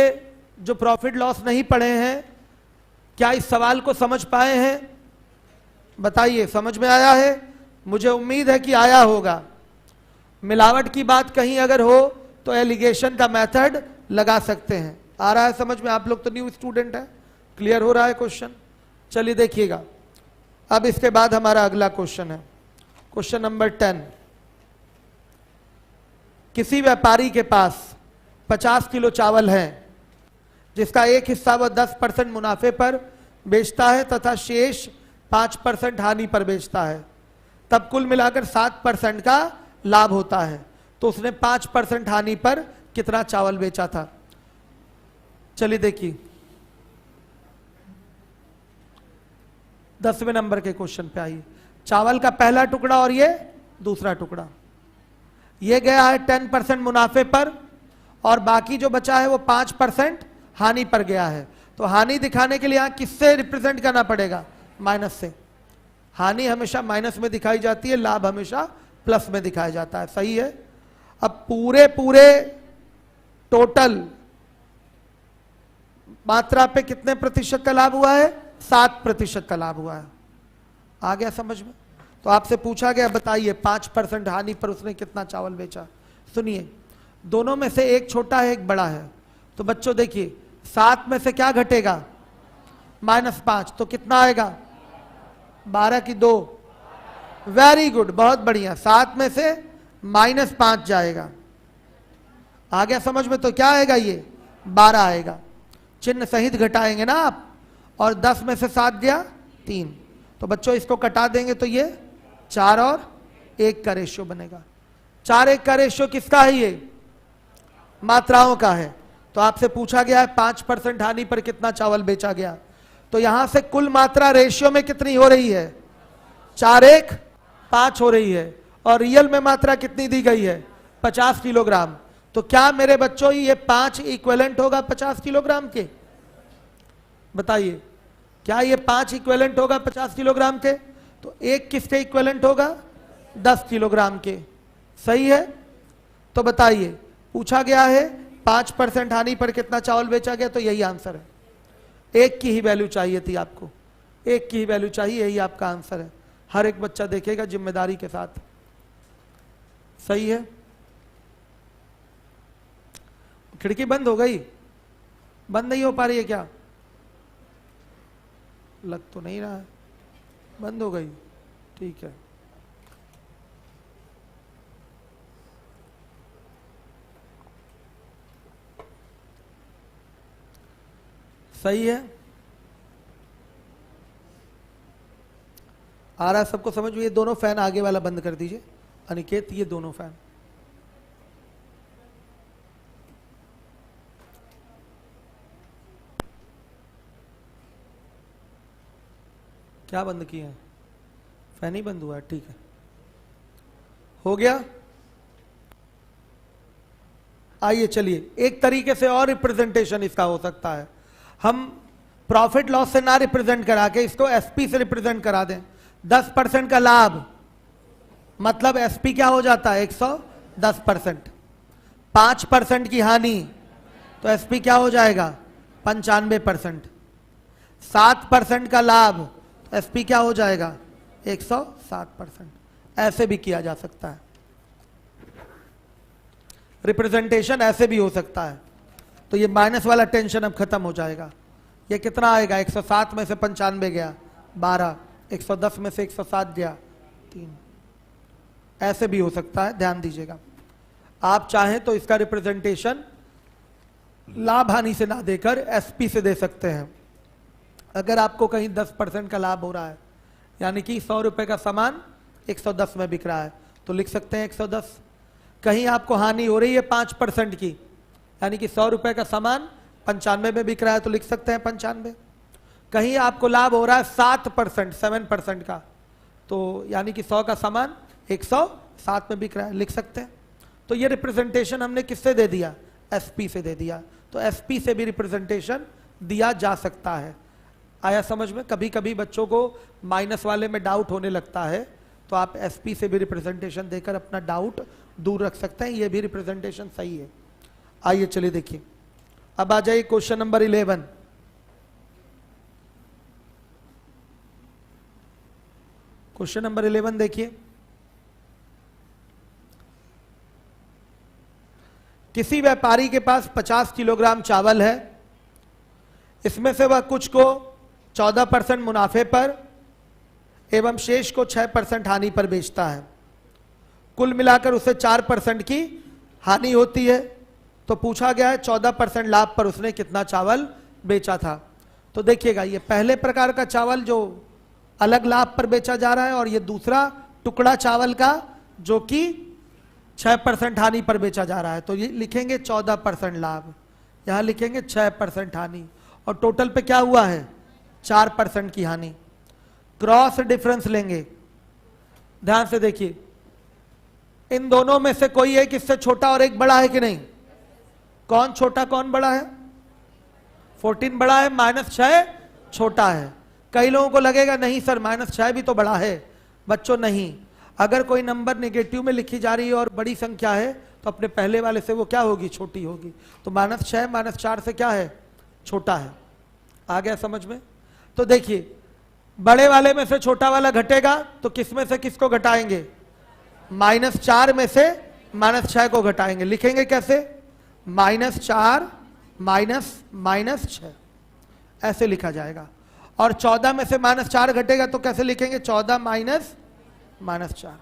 जो प्रॉफिट लॉस नहीं पढ़े हैं, क्या इस सवाल को समझ पाए हैं? बताइए, समझ में आया है? मुझे उम्मीद है कि आया होगा। मिलावट की बात कहीं अगर हो तो एलिगेशन का मेथड लगा सकते हैं। आ रहा है समझ में? आप लोग तो न्यू स्टूडेंट है, क्लियर हो रहा है क्वेश्चन? चलिए देखिएगा। अब इसके बाद हमारा अगला क्वेश्चन है, क्वेश्चन नंबर 10। किसी व्यापारी के पास 50 किलो चावल है, जिसका एक हिस्सा वह 10% मुनाफे पर बेचता है तथा शेष 5% हानि पर बेचता है। तब कुल मिलाकर 7% का लाभ होता है। तो उसने 5% हानि पर कितना चावल बेचा था? चलिए देखिए 10वें नंबर के क्वेश्चन पे आइए। चावल का पहला टुकड़ा और ये दूसरा टुकड़ा, ये गया है 10% मुनाफे पर और बाकी जो बचा है वो 5% हानि पर गया है। तो हानि दिखाने के लिए यहां किससे रिप्रेजेंट करना पड़ेगा? माइनस से। हानि हमेशा माइनस में दिखाई जाती है, लाभ हमेशा प्लस में दिखाया जाता है। सही है। अब पूरे टोटल मात्रा पे कितने प्रतिशत का लाभ हुआ है? 7% का लाभ हुआ है। आ गया समझ में? तो आपसे पूछा गया बताइए 5% हानि पर उसने कितना चावल बेचा। सुनिए, दोनों में से एक छोटा है एक बड़ा है। तो बच्चों देखिए 7 में से क्या घटेगा? -5। तो कितना आएगा? 12 की 2। वेरी गुड, बहुत बढ़िया। 7 में से -5 जाएगा। आ गया समझ में? तो क्या आएगा? ये 12 आएगा। चिन्ह सहित घटाएंगे ना आप। और 10 में से 7 गया 3। तो बच्चों इसको कटा देंगे तो ये 4 और 1 का रेशियो बनेगा। 4-1 का रेशियो किसका है? ये मात्राओं का है। तो आपसे पूछा गया है 5% हानि पर कितना चावल बेचा गया। तो यहां से कुल मात्रा रेशियो में कितनी हो रही है? 4-1 5 हो रही है। और रियल में मात्रा कितनी दी गई है? 50 किलोग्राम। तो क्या मेरे बच्चों ये 5 इक्विवेलेंट होगा 50 किलोग्राम के? बताइए, क्या ये 5 इक्विवेलेंट होगा 50 किलोग्राम के? तो एक किसके इक्विवेलेंट होगा? 10 किलोग्राम के। सही है। तो बताइए, पूछा गया है 5% हानि पर कितना चावल बेचा गया, तो यही आंसर है। एक की ही वैल्यू चाहिए थी आपको, एक की ही वैल्यू चाहिए, यही आपका आंसर है। हर एक बच्चा देखेगा जिम्मेदारी के साथ। सही है। खिड़की बंद हो गई? बंद नहीं हो पा रही है क्या? लग तो नहीं रहा है। बंद हो गई? ठीक है। सही है। आ रहा है सबको समझ में? ये दोनों फैन आगे वाला बंद कर दीजिए अनिकेत, ये दोनों फैन। क्या बंद किए हैं? फैन ही बंद हुआ है। ठीक है, हो गया। आइए चलिए, एक तरीके से और रिप्रेजेंटेशन इसका हो सकता है। हम प्रॉफिट लॉस से ना रिप्रेजेंट करा के इसको एसपी से रिप्रेजेंट करा दें। 10% का लाभ मतलब एसपी क्या हो जाता है? 110%। 5% की हानि तो एसपी क्या हो जाएगा? 95%। 7% का लाभ तो एसपी क्या हो जाएगा? 107%। ऐसे भी किया जा सकता है। रिप्रेजेंटेशन ऐसे भी हो सकता है। तो ये माइनस वाला टेंशन अब खत्म हो जाएगा। ये कितना आएगा? 107 में से 95 गया 12, 110 में से 107 गया 3। ऐसे भी हो सकता है, ध्यान दीजिएगा। आप चाहें तो इसका रिप्रेजेंटेशन लाभ हानि से ना देकर एसपी से दे सकते हैं। अगर आपको कहीं 10% का लाभ हो रहा है, यानी कि 100 रुपए का सामान 110 में बिक रहा है, तो लिख सकते हैं 110। कहीं आपको हानि हो रही है 5% की, यानी कि 100 रुपए का सामान 95 में बिक रहा है तो लिख सकते हैं 95। कहीं आपको लाभ हो रहा है 7%, 7% का, तो यानी कि 100 का सामान 107 में बिक रहा है, लिख सकते हैं। तो ये रिप्रेजेंटेशन हमने किससे दे दिया? एसपी से दे दिया। तो एसपी से भी रिप्रेजेंटेशन दिया जा सकता है। आया समझ में? कभी कभी बच्चों को माइनस वाले में डाउट होने लगता है, तो आप एसपी से भी रिप्रेजेंटेशन देकर अपना डाउट दूर रख सकते हैं। ये भी रिप्रेजेंटेशन सही है। आइए चलिए देखिए, अब आ जाइए क्वेश्चन नंबर 11। क्वेश्चन नंबर 11 देखिए, किसी व्यापारी के पास 50 किलोग्राम चावल है, इसमें से वह कुछ को 14% मुनाफे पर एवं शेष को 6% हानि पर बेचता है। कुल मिलाकर उसे 4% की हानि होती है। तो पूछा गया है 14% लाभ पर उसने कितना चावल बेचा था। तो देखिएगा, ये पहले प्रकार का चावल जो अलग लाभ पर बेचा जा रहा है, और ये दूसरा टुकड़ा चावल का जो कि 6% हानि पर बेचा जा रहा है। तो ये लिखेंगे 14% लाभ, यहां लिखेंगे 6% हानि, और टोटल पे क्या हुआ है? 4% की हानि। क्रॉस डिफरेंस लेंगे, ध्यान से देखिए, इन दोनों में से कोई एक इससे छोटा और एक बड़ा है कि नहीं? कौन छोटा कौन बड़ा है? 14 बड़ा है, -6 छोटा है। कई लोगों को लगेगा नहीं सर -6 भी तो बड़ा है। बच्चों नहीं, अगर कोई नंबर नेगेटिव में लिखी जा रही है और बड़ी संख्या है तो अपने पहले वाले से वो क्या होगी? छोटी होगी। तो -6 -4 से क्या है? छोटा है। आ गया समझ में? तो देखिए, बड़े वाले में से छोटा वाला घटेगा तो किस में से किसको घटाएंगे? -4 में से -6 को घटाएंगे। लिखेंगे कैसे? -4 -6, ऐसे लिखा जाएगा। और 14 में से -4 घटेगा तो कैसे लिखेंगे? 14 -4।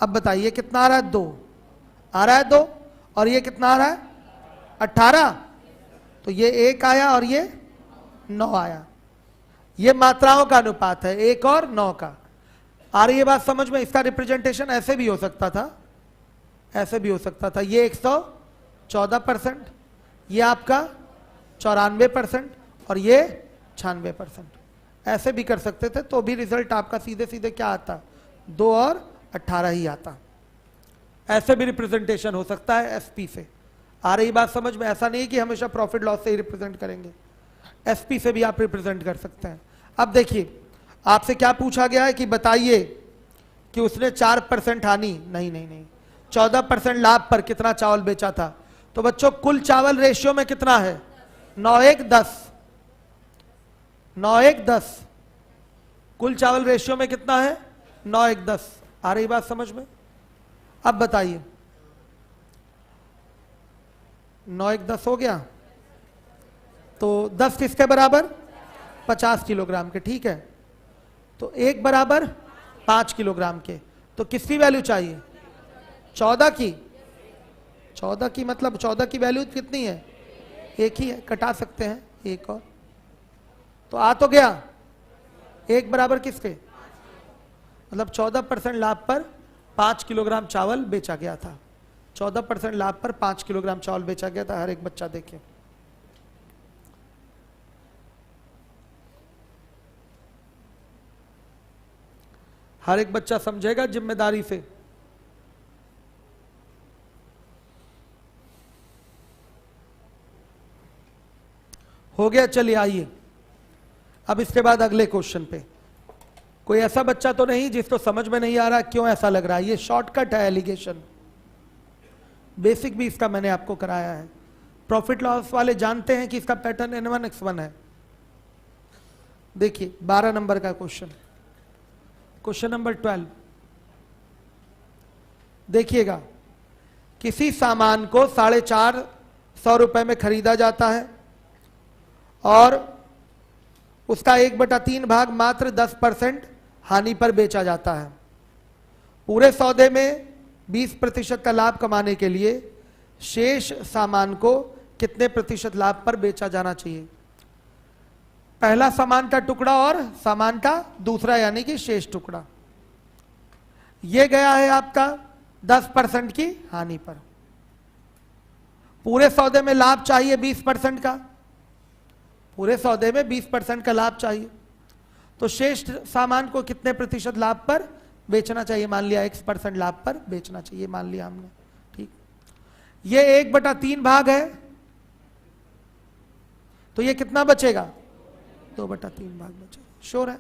अब बताइए कितना आ रहा है? 2 आ रहा है 2, और ये कितना आ रहा है? 18। तो ये 1 आया और ये 9 आया। ये मात्राओं का अनुपात है, 1 और 9 का। आ रही है बात समझ में? इसका रिप्रेजेंटेशन ऐसे भी हो सकता था, ऐसे भी हो सकता था। ये 114%, ये आपका 94% और ये 96%, ऐसे भी कर सकते थे। तो भी रिजल्ट आपका सीधे सीधे क्या आता? 2 और 18 ही आता। ऐसे भी रिप्रेजेंटेशन हो सकता है एसपी से। आ रही बात समझ में? ऐसा नहीं कि हमेशा प्रॉफिट लॉस से ही रिप्रेजेंट करेंगे, एसपी से भी आप रिप्रेजेंट कर सकते हैं। अब देखिए, आपसे क्या पूछा गया है कि बताइए कि उसने 4% हानि, नहीं, 14% लाभ पर कितना चावल बेचा था। तो बच्चों कुल चावल रेशियो में कितना है? 9:1:10, 9:1:10। कुल चावल रेशियो में कितना है? 9:1:10। आ रही बात समझ में? अब बताइए, 9:1:10 हो गया तो 10 किसके बराबर? 50 किलोग्राम के, ठीक है। तो 1 बराबर 5 किलोग्राम के। तो किसकी वैल्यू चाहिए? 14 की। 14 की मतलब 14 की वैल्यू कितनी है? 1 ही है, कटा सकते हैं 1 और। तो आ तो गया 1 बराबर किसके? मतलब 14% लाभ पर 5 किलोग्राम चावल बेचा गया था। 14% लाभ पर 5 किलोग्राम चावल बेचा गया था। हर एक बच्चा देखे, हर एक बच्चा समझेगा जिम्मेदारी से। हो गया? चलिए आइए अब इसके बाद अगले क्वेश्चन पे। कोई ऐसा बच्चा तो नहीं जिसको समझ में नहीं आ रहा क्यों ऐसा लग रहा है? ये शॉर्टकट है एलिगेशन, बेसिक भी इसका मैंने आपको कराया है। प्रॉफिट लॉस वाले जानते हैं कि इसका पैटर्न N1 X1 है। देखिए 12 नंबर का क्वेश्चन, क्वेश्चन नंबर 12 देखिएगा। किसी सामान को 450 रुपए में खरीदा जाता है और उसका 1/3 भाग मात्र 10% हानि पर बेचा जाता है। पूरे सौदे में 20% का लाभ कमाने के लिए शेष सामान को कितने प्रतिशत लाभ पर बेचा जाना चाहिए? पहला सामान का टुकड़ा और सामान का दूसरा यानी कि शेष टुकड़ा। ये गया है आपका 10% की हानि पर। पूरे सौदे में लाभ चाहिए 20% का, पूरे सौदे में 20% का लाभ चाहिए, तो शेष सामान को कितने प्रतिशत लाभ पर बेचना चाहिए? मान लिया X% लाभ पर बेचना चाहिए, मान लिया हमने, ठीक। ये 1/3 भाग है, तो ये कितना बचेगा? 2/3 भाग बचेगा। श्योर है?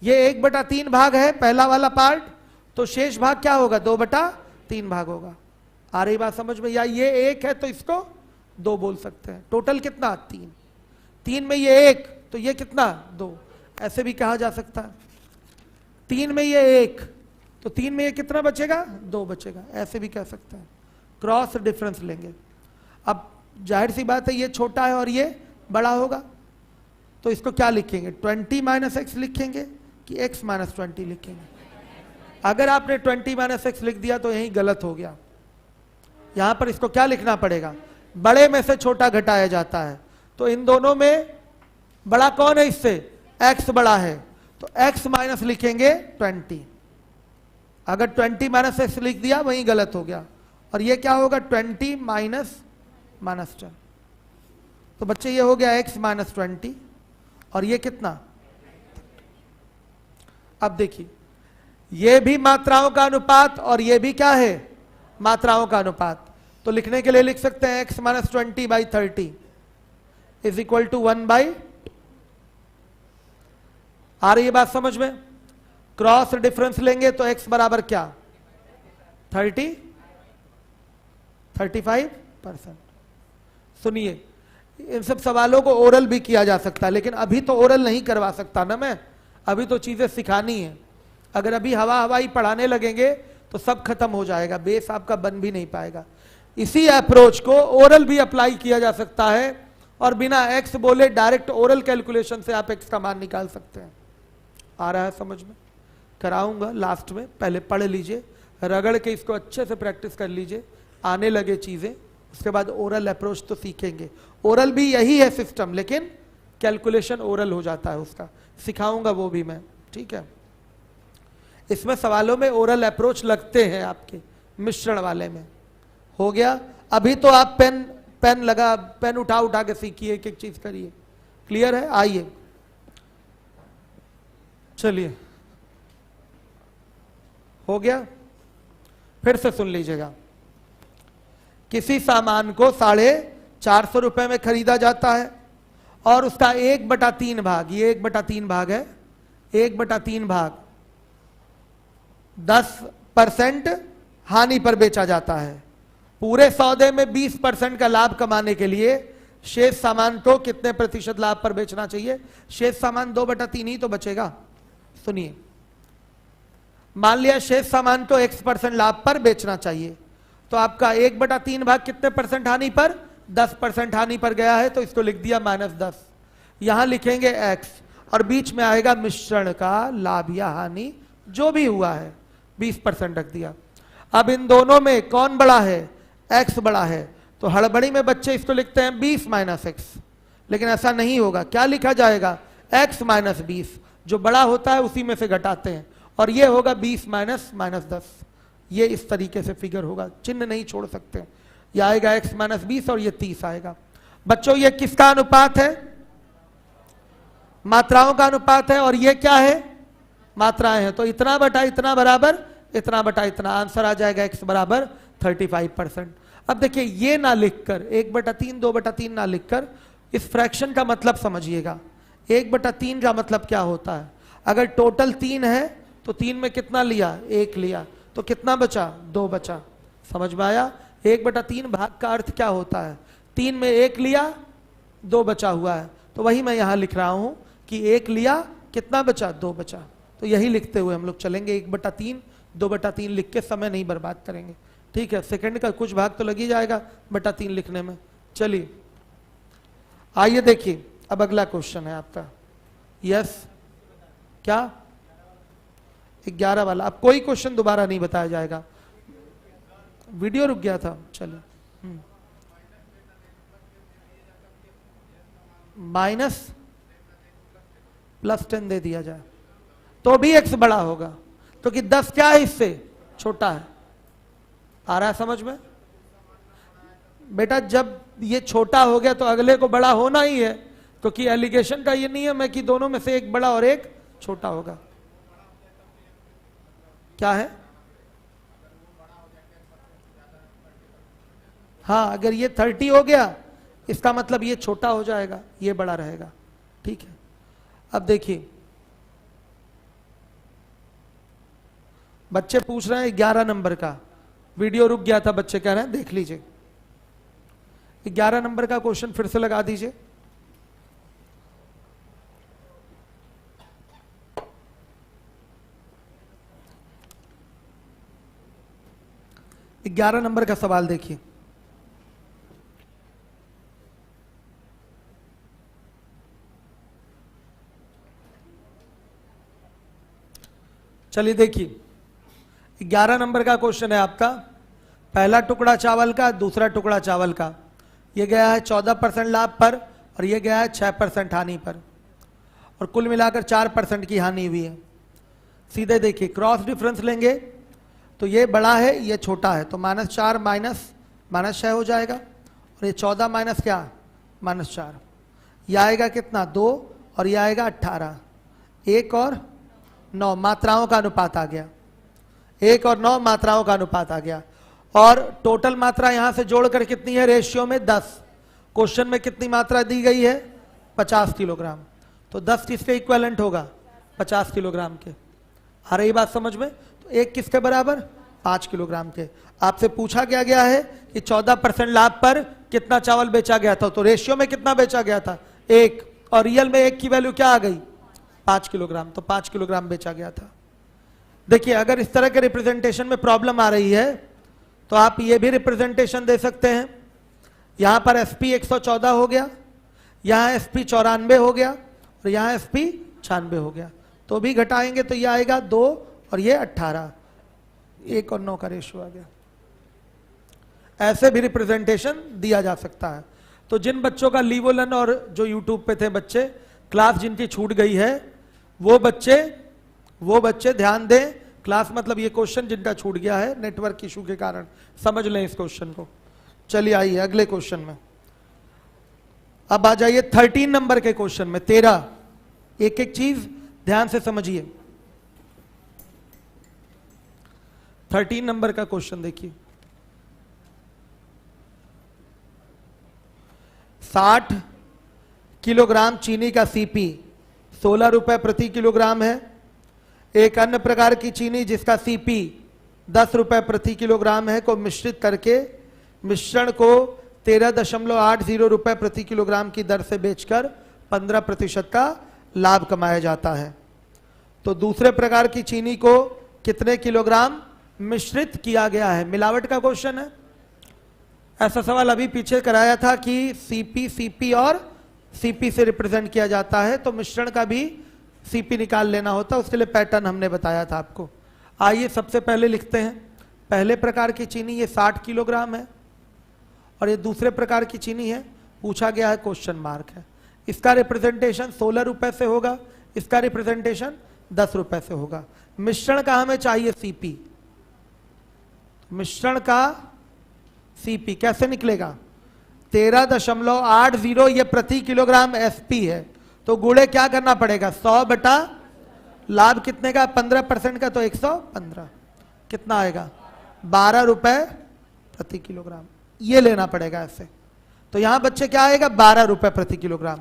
ये 1/3 भाग है पहला वाला पार्ट, तो शेष भाग क्या होगा? 2/3 भाग होगा। आ रही बात समझ में? या ये 1 है तो इसको 2 बोल सकते हैं। टोटल कितना? 3। 3 में ये 1 तो ये कितना? 2। ऐसे भी कहा जा सकता है। 3 में ये 1 तो 3 में ये कितना बचेगा? 2 बचेगा। ऐसे भी कह सकते हैं। क्रॉस डिफरेंस लेंगे। अब जाहिर सी बात है ये छोटा है और ये बड़ा होगा, तो इसको क्या लिखेंगे? 20 - x लिखेंगे कि x - 20 लिखेंगे? अगर आपने 20 - x लिख दिया तो यही गलत हो गया। यहां पर इसको क्या लिखना पड़ेगा? बड़े में से छोटा घटाया जाता है, तो इन दोनों में बड़ा कौन है? इससे x बड़ा है, तो x माइनस लिखेंगे 20। अगर 20 - x लिख दिया वही गलत हो गया, और ये क्या होगा? 20 - -10। तो बच्चे ये हो गया x - 20, और ये कितना? अब देखिए, ये भी मात्राओं का अनुपात और ये भी क्या है? मात्राओं का अनुपात। तो लिखने के लिए लिख सकते हैं x - 20/30 इज इक्वल टू 1/। आ रही है बात समझ में? क्रॉस डिफरेंस लेंगे तो x बराबर क्या? 35%। सुनिए, इन सब सवालों को ओरल भी किया जा सकता है, लेकिन अभी तो ओरल नहीं करवा सकता ना मैं, अभी तो चीजें सिखानी है। अगर अभी हवाई पढ़ाने लगेंगे तो सब खत्म हो जाएगा, बेस आपका बन भी नहीं पाएगा। इसी अप्रोच को ओरल भी अप्लाई किया जा सकता है, और बिना एक्स बोले डायरेक्ट ओरल कैलकुलेशन से आप एक्स का मान निकाल सकते हैं। आ रहा है समझ में? कराऊंगा लास्ट में, पहले पढ़ लीजिए, रगड़ के इसको अच्छे से प्रैक्टिस कर लीजिए, आने लगे चीजें, उसके बाद ओरल अप्रोच तो सीखेंगे। ओरल भी यही है सिस्टम, लेकिन कैलकुलेशन ओरल हो जाता है उसका, सिखाऊंगा वो भी मैं, ठीक है। इसमें सवालों में ओरल अप्रोच लगते हैं आपके मिश्रण वाले में। हो गया? अभी तो आप पेन उठा के सीखिए, एक एक चीज करिए। क्लियर है? आइए चलिए, हो गया? फिर से सुन लीजिएगा। किसी सामान को 450 रुपए में खरीदा जाता है और उसका 1/3 भाग, ये 1/3 भाग है, 1/3 भाग 10% हानि पर बेचा जाता है। पूरे सौदे में 20% का लाभ कमाने के लिए शेष सामान को कितने प्रतिशत लाभ पर बेचना चाहिए? शेष सामान 2/3 ही तो बचेगा। सुनिए, मान लिया शेष सामान को x% लाभ पर बेचना चाहिए, तो आपका 1/3 भाग कितने परसेंट हानि पर? 10% हानि पर गया है, तो इसको लिख दिया -10। यहां लिखेंगे x, और बीच में आएगा मिश्रण का लाभ या हानि जो भी हुआ है, 20% रख दिया। अब इन दोनों में कौन बड़ा है? x बड़ा है, तो हड़बड़ी में बच्चे इसको लिखते हैं 20 - x, लेकिन ऐसा नहीं होगा। क्या लिखा जाएगा? x - 20, जो बड़ा होता है उसी में से घटाते हैं, और ये होगा 20 - -10। ये इस तरीके से फिगर होगा, चिन्ह नहीं छोड़ सकते। यह आएगा x - 20 और ये 30 आएगा। बच्चों ये किसका अनुपात है? मात्राओं का अनुपात है, और ये क्या है? मात्राएं हैं। तो इतना बटा इतना बराबर इतना बटा इतना, आंसर आ जाएगा x बराबर 35%। अब देखिए, ये ना लिखकर 1/3 2/3 ना लिखकर इस फ्रैक्शन का मतलब समझिएगा। 1/3 का मतलब क्या होता है? अगर टोटल 3 है तो 3 में कितना लिया? 1 लिया, तो कितना बचा? 2 बचा। समझ में आया? 1/3 भाग का अर्थ क्या होता है? 3 में 1 लिया, 2 बचा हुआ है, तो वही मैं यहां लिख रहा हूं कि 1 लिया, कितना बचा? 2 बचा। तो यही लिखते हुए हम लोग चलेंगे, 1/3 2/3 लिख के समय नहीं बर्बाद करेंगे, ठीक है। सेकंड का कुछ भाग तो लग ही जाएगा 3 लिखने में। चलिए आइए देखिए, अब अगला क्वेश्चन है आपका। यस, क्या? 11 वाला। अब कोई क्वेश्चन दोबारा नहीं बताया जाएगा, वीडियो रुक गया था। चलिए, -+10 दे दिया जाए तो भी x बड़ा होगा, क्योंकि 10 क्या है? इससे छोटा है। आ रहा है समझ में? बेटा जब ये छोटा हो गया तो अगले को बड़ा होना ही है, क्योंकि एलिगेशन का ये नियम है कि दोनों में से एक बड़ा और एक छोटा होगा। क्या है? हाँ, अगर ये 30 हो गया इसका मतलब ये छोटा हो जाएगा, ये बड़ा रहेगा। ठीक है, अब देखिए बच्चे पूछ रहे हैं 11 नंबर का, वीडियो रुक गया था, बच्चे कह रहे हैं देख लीजिए। 11 नंबर का क्वेश्चन फिर से लगा दीजिए। ग्यारह नंबर का सवाल देखिए। चलिए देखिए, 11 नंबर का क्वेश्चन है आपका। पहला टुकड़ा चावल का, दूसरा टुकड़ा चावल का। ये गया है 14% लाभ पर और ये गया है 6% हानि पर, और कुल मिलाकर 4% की हानि हुई है। सीधे देखिए, क्रॉस डिफरेंस लेंगे तो ये बड़ा है ये छोटा है, तो -4 -6 हो जाएगा, और ये 14 माइनस क्या, -4। यह आएगा कितना, 2, और यह आएगा 18। 1 और 9 मात्राओं का अनुपात आ गया, 1 और 9 मात्राओं का अनुपात आ गया। और टोटल मात्रा यहां से जोड़कर कितनी है रेशियो में, 10। क्वेश्चन में कितनी मात्रा दी गई है, 50 किलोग्राम। तो 10 किसके इक्विवेलेंट होगा, 50 किलोग्राम के। आ रही बात समझ में? तो 1 किसके बराबर, 5 किलोग्राम के। आपसे पूछा गया है कि 14% लाभ पर कितना चावल बेचा गया था, तो रेशियो में कितना बेचा गया था, 1, और रियल में 1 की वैल्यू क्या आ गई, 5 किलोग्राम, तो 5 किलोग्राम बेचा गया था। देखिए अगर इस तरह के रिप्रेजेंटेशन में प्रॉब्लम आ रही है तो आप ये भी रिप्रेजेंटेशन दे सकते हैं। यहां पर SP 114 हो गया, यहां SP 94 हो गया, और यहां SP 96 हो गया, तो भी घटाएंगे तो ये आएगा 2 और ये 18, 1 और 9 का रेशियो आ गया। ऐसे भी रिप्रेजेंटेशन दिया जा सकता है। तो जिन बच्चों का लीवोलन और जो यूट्यूब पे थे बच्चे, क्लास जिनकी छूट गई है, वो बच्चे ध्यान दें। क्लास मतलब ये क्वेश्चन जिनका छूट गया है नेटवर्क इशू के कारण, समझ लें इस क्वेश्चन को। चलिए आइए अगले क्वेश्चन में। अब आ जाइए 13 नंबर के क्वेश्चन में। 13, एक एक चीज ध्यान से समझिए। 13 नंबर का क्वेश्चन देखिए। 60 किलोग्राम चीनी का CP 16 रुपए प्रति किलोग्राम है। एक अन्य प्रकार की चीनी जिसका CP 10 रुपए प्रति किलोग्राम है को मिश्रित करके मिश्रण को 13.80 रुपए प्रति किलोग्राम की दर से बेचकर 15% का लाभ कमाया जाता है। तो दूसरे प्रकार की चीनी को कितने किलोग्राम मिश्रित किया गया है, मिलावट का क्वेश्चन है। ऐसा सवाल अभी पीछे कराया था कि CP और CP से रिप्रेजेंट किया जाता है, तो मिश्रण का भी CP निकाल लेना होता है, उसके लिए पैटर्न हमने बताया था आपको। आइए सबसे पहले लिखते हैं। पहले प्रकार की चीनी ये 60 किलोग्राम है, और ये दूसरे प्रकार की चीनी है, पूछा गया है क्वेश्चन मार्क है। इसका रिप्रेजेंटेशन 16 रुपए से होगा, इसका रिप्रेजेंटेशन 10 रुपए से होगा। मिश्रण का हमें चाहिए CP, मिश्रण का CP कैसे निकलेगा, 13.80 ये प्रति किलोग्राम SP है, तो गुणे क्या करना पड़ेगा, 100 बटा लाभ कितने का, 15% का, तो 115, कितना आएगा, 12 रुपए प्रति किलोग्राम। ये लेना पड़ेगा ऐसे। तो यहां बच्चे क्या आएगा, 12 रुपए प्रति किलोग्राम।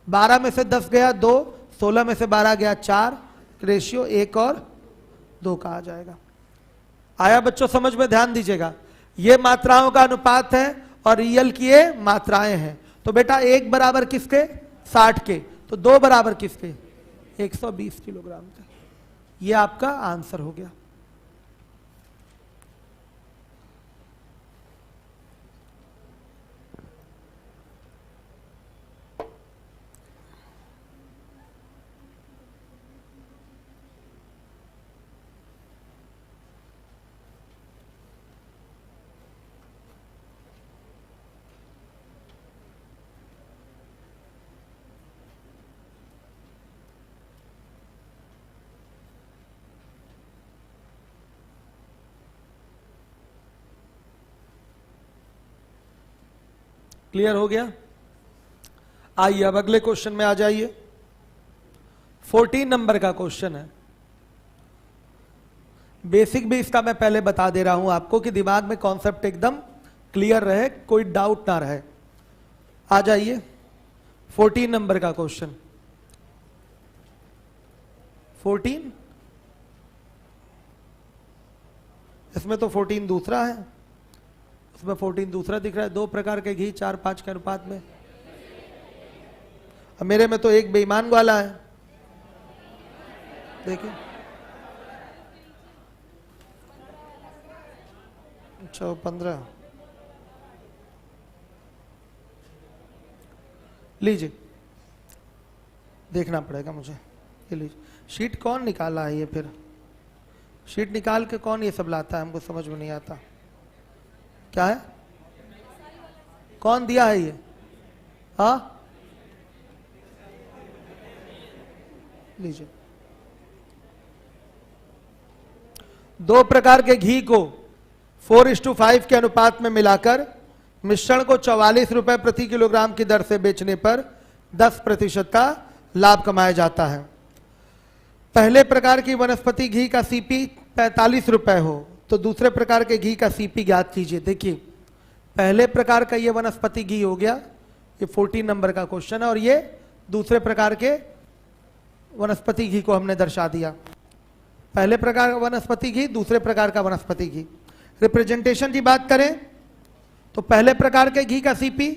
12 में से 10 गया 2, 16 में से 12 गया 4, रेशियो 1 और 2 का आ जाएगा। आया बच्चों समझ में? ध्यान दीजिएगा, ये मात्राओं का अनुपात है और रियल की ये मात्राएं हैं। तो बेटा 1 बराबर किसके, 60 के, तो 2 बराबर किसके, 120 किलोग्राम के। ये आपका आंसर हो गया। क्लियर हो गया? आइए अब अगले क्वेश्चन में आ जाइए। 14 नंबर का क्वेश्चन है। बेसिक भी इसका मैं पहले बता दे रहा हूं आपको कि दिमाग में कॉन्सेप्ट एकदम क्लियर रहे, कोई डाउट ना रहे। आ जाइए 14 नंबर का क्वेश्चन। 14, इसमें तो 14 दूसरा है, उसमें 14 दूसरा दिख रहा है। 2 प्रकार के घी 4-5 के अनुपात में। अब मेरे में तो एक बेईमान वाला है, देखिए। अच्छा 15 लीजिए, देखना पड़ेगा मुझे। ये लीजिए, शीट कौन निकाला है ये? फिर शीट निकाल के कौन ये सब लाता है? हमको समझ में नहीं आता क्या है, कौन दिया है ये? हाँ लीजिए। 2 प्रकार के घी को 4:5 के अनुपात में मिलाकर मिश्रण को 44 रुपए प्रति किलोग्राम की दर से बेचने पर 10% का लाभ कमाया जाता है। पहले प्रकार की वनस्पति घी का सीपी 45 रुपए हो तो दूसरे प्रकार के घी का सीपी ज्ञात कीजिए। देखिए, पहले प्रकार का ये वनस्पति घी हो गया, ये 14 नंबर का क्वेश्चन है, और ये दूसरे प्रकार के वनस्पति घी को हमने दर्शा दिया। पहले प्रकार का वनस्पति घी, दूसरे प्रकार का वनस्पति घी। रिप्रेजेंटेशन की बात करें तो पहले प्रकार के घी का सीपी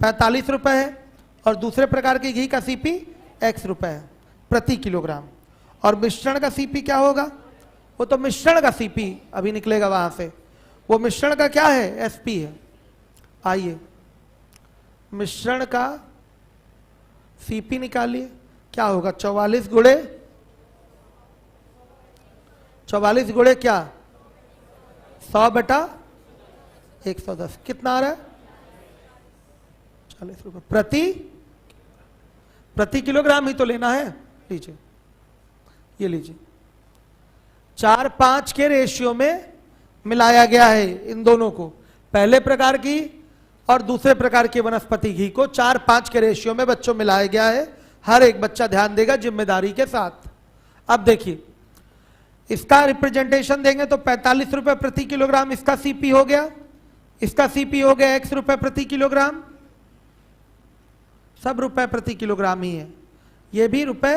45 रुपए है और दूसरे प्रकार के घी का सीपी x रुपए है प्रति किलोग्राम। और मिश्रण का सीपी क्या होगा? वो तो मिश्रण का सीपी अभी निकलेगा वहां से, वो मिश्रण का क्या है? एसपी है। आइए मिश्रण का सीपी निकालिए, क्या होगा? 44 गुणे क्या? 100/110 कितना आ रहा है? 40 रुपए प्रति किलोग्राम ही तो लेना है। लीजिए, ये लीजिए, 4-5 के रेशियो में मिलाया गया है इन दोनों को। पहले प्रकार की और दूसरे प्रकार की वनस्पति घी को 4-5 के रेशियो में बच्चों मिलाया गया है। हर एक बच्चा ध्यान देगा जिम्मेदारी के साथ। अब देखिए, इसका रिप्रेजेंटेशन देंगे तो 45 रुपए प्रति किलोग्राम इसका सीपी हो गया, इसका सीपी हो गया x रुपए प्रति किलोग्राम, सब रुपए प्रति किलोग्राम ही है, ये भी रुपए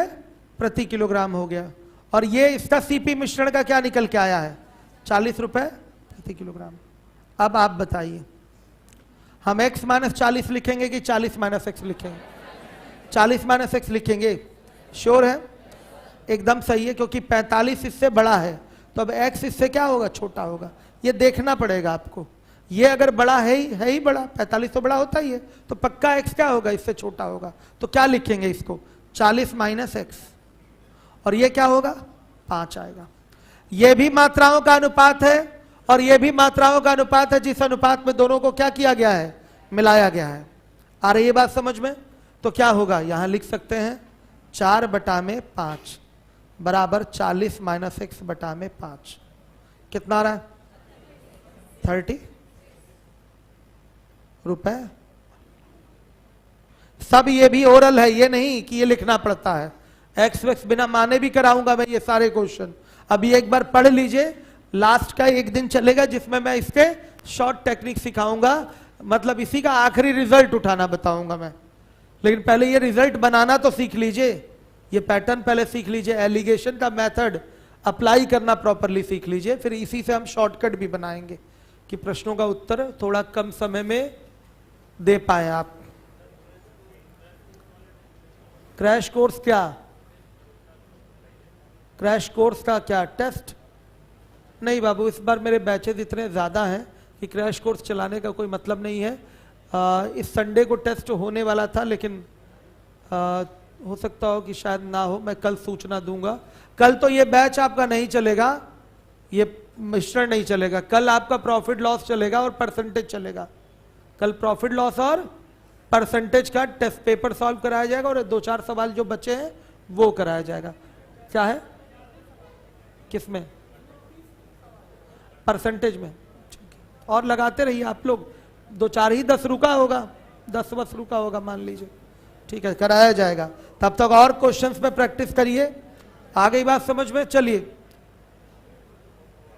प्रति किलोग्राम हो गया। और ये इसका सीपी मिश्रण का क्या निकल के आया है? 40 रुपए प्रति किलोग्राम। अब आप बताइए, हम x - 40 लिखेंगे कि 40 - x लिखेंगे? 40 - x लिखेंगे। श्योर है? एकदम सही है, क्योंकि 45 इससे बड़ा है तो अब x इससे क्या होगा? छोटा होगा। ये देखना पड़ेगा आपको, ये अगर बड़ा है ही बड़ा, 45 तो बड़ा होता ही है, तो पक्का x क्या होगा? इससे छोटा होगा। तो क्या लिखेंगे इसको? 40 - x, और ये क्या होगा? 5 आएगा। ये भी मात्राओं का अनुपात है और ये भी मात्राओं का अनुपात है, जिस अनुपात में दोनों को क्या किया गया है? मिलाया गया है। आ रही है बात समझ में? तो क्या होगा? यहां लिख सकते हैं 4/5 बराबर 40 - x/5। कितना आ रहा है? 30 रुपए। सब ये भी ओरल है, ये नहीं कि ये लिखना पड़ता है। एक्स वैक्स बिना माने भी कराऊंगा मैं ये सारे क्वेश्चन। अभी एक बार पढ़ लीजिए, लास्ट का एक दिन चलेगा जिसमें मैं इसके शॉर्ट टेक्निक सिखाऊंगा, मतलब इसी का आखिरी रिजल्ट उठाना बताऊंगा मैं। लेकिन पहले ये रिजल्ट बनाना तो सीख लीजिए, ये पैटर्न पहले सीख लीजिए, एलिगेशन का मेथड अप्लाई करना प्रॉपरली सीख लीजिए, फिर इसी से हम शॉर्टकट भी बनाएंगे कि प्रश्नों का उत्तर थोड़ा कम समय में दे पाए आप। क्रैश कोर्स क्या? क्रैश कोर्स का क्या टेस्ट? नहीं बाबू, इस बार मेरे बैचेस इतने ज़्यादा हैं कि क्रैश कोर्स चलाने का कोई मतलब नहीं है। इस संडे को टेस्ट होने वाला था, लेकिन हो सकता हो कि शायद ना हो, मैं कल सूचना दूंगा। कल तो ये बैच आपका नहीं चलेगा, ये मिश्रण नहीं चलेगा। कल आपका प्रॉफिट लॉस चलेगा और परसेंटेज चलेगा। कल प्रॉफिट लॉस और परसेंटेज का टेस्ट पेपर सॉल्व कराया जाएगा और 2-4 सवाल जो बचे हैं वो कराया जाएगा। क्या है? किसमें? परसेंटेज में। और लगाते रहिए आप लोग, दो चार ही 10 रुका होगा, 10 बस रुका होगा मान लीजिए, ठीक है, कराया जाएगा। तब तक और क्वेश्चंस पे प्रैक्टिस करिए। आ गई बात समझ में? चलिए,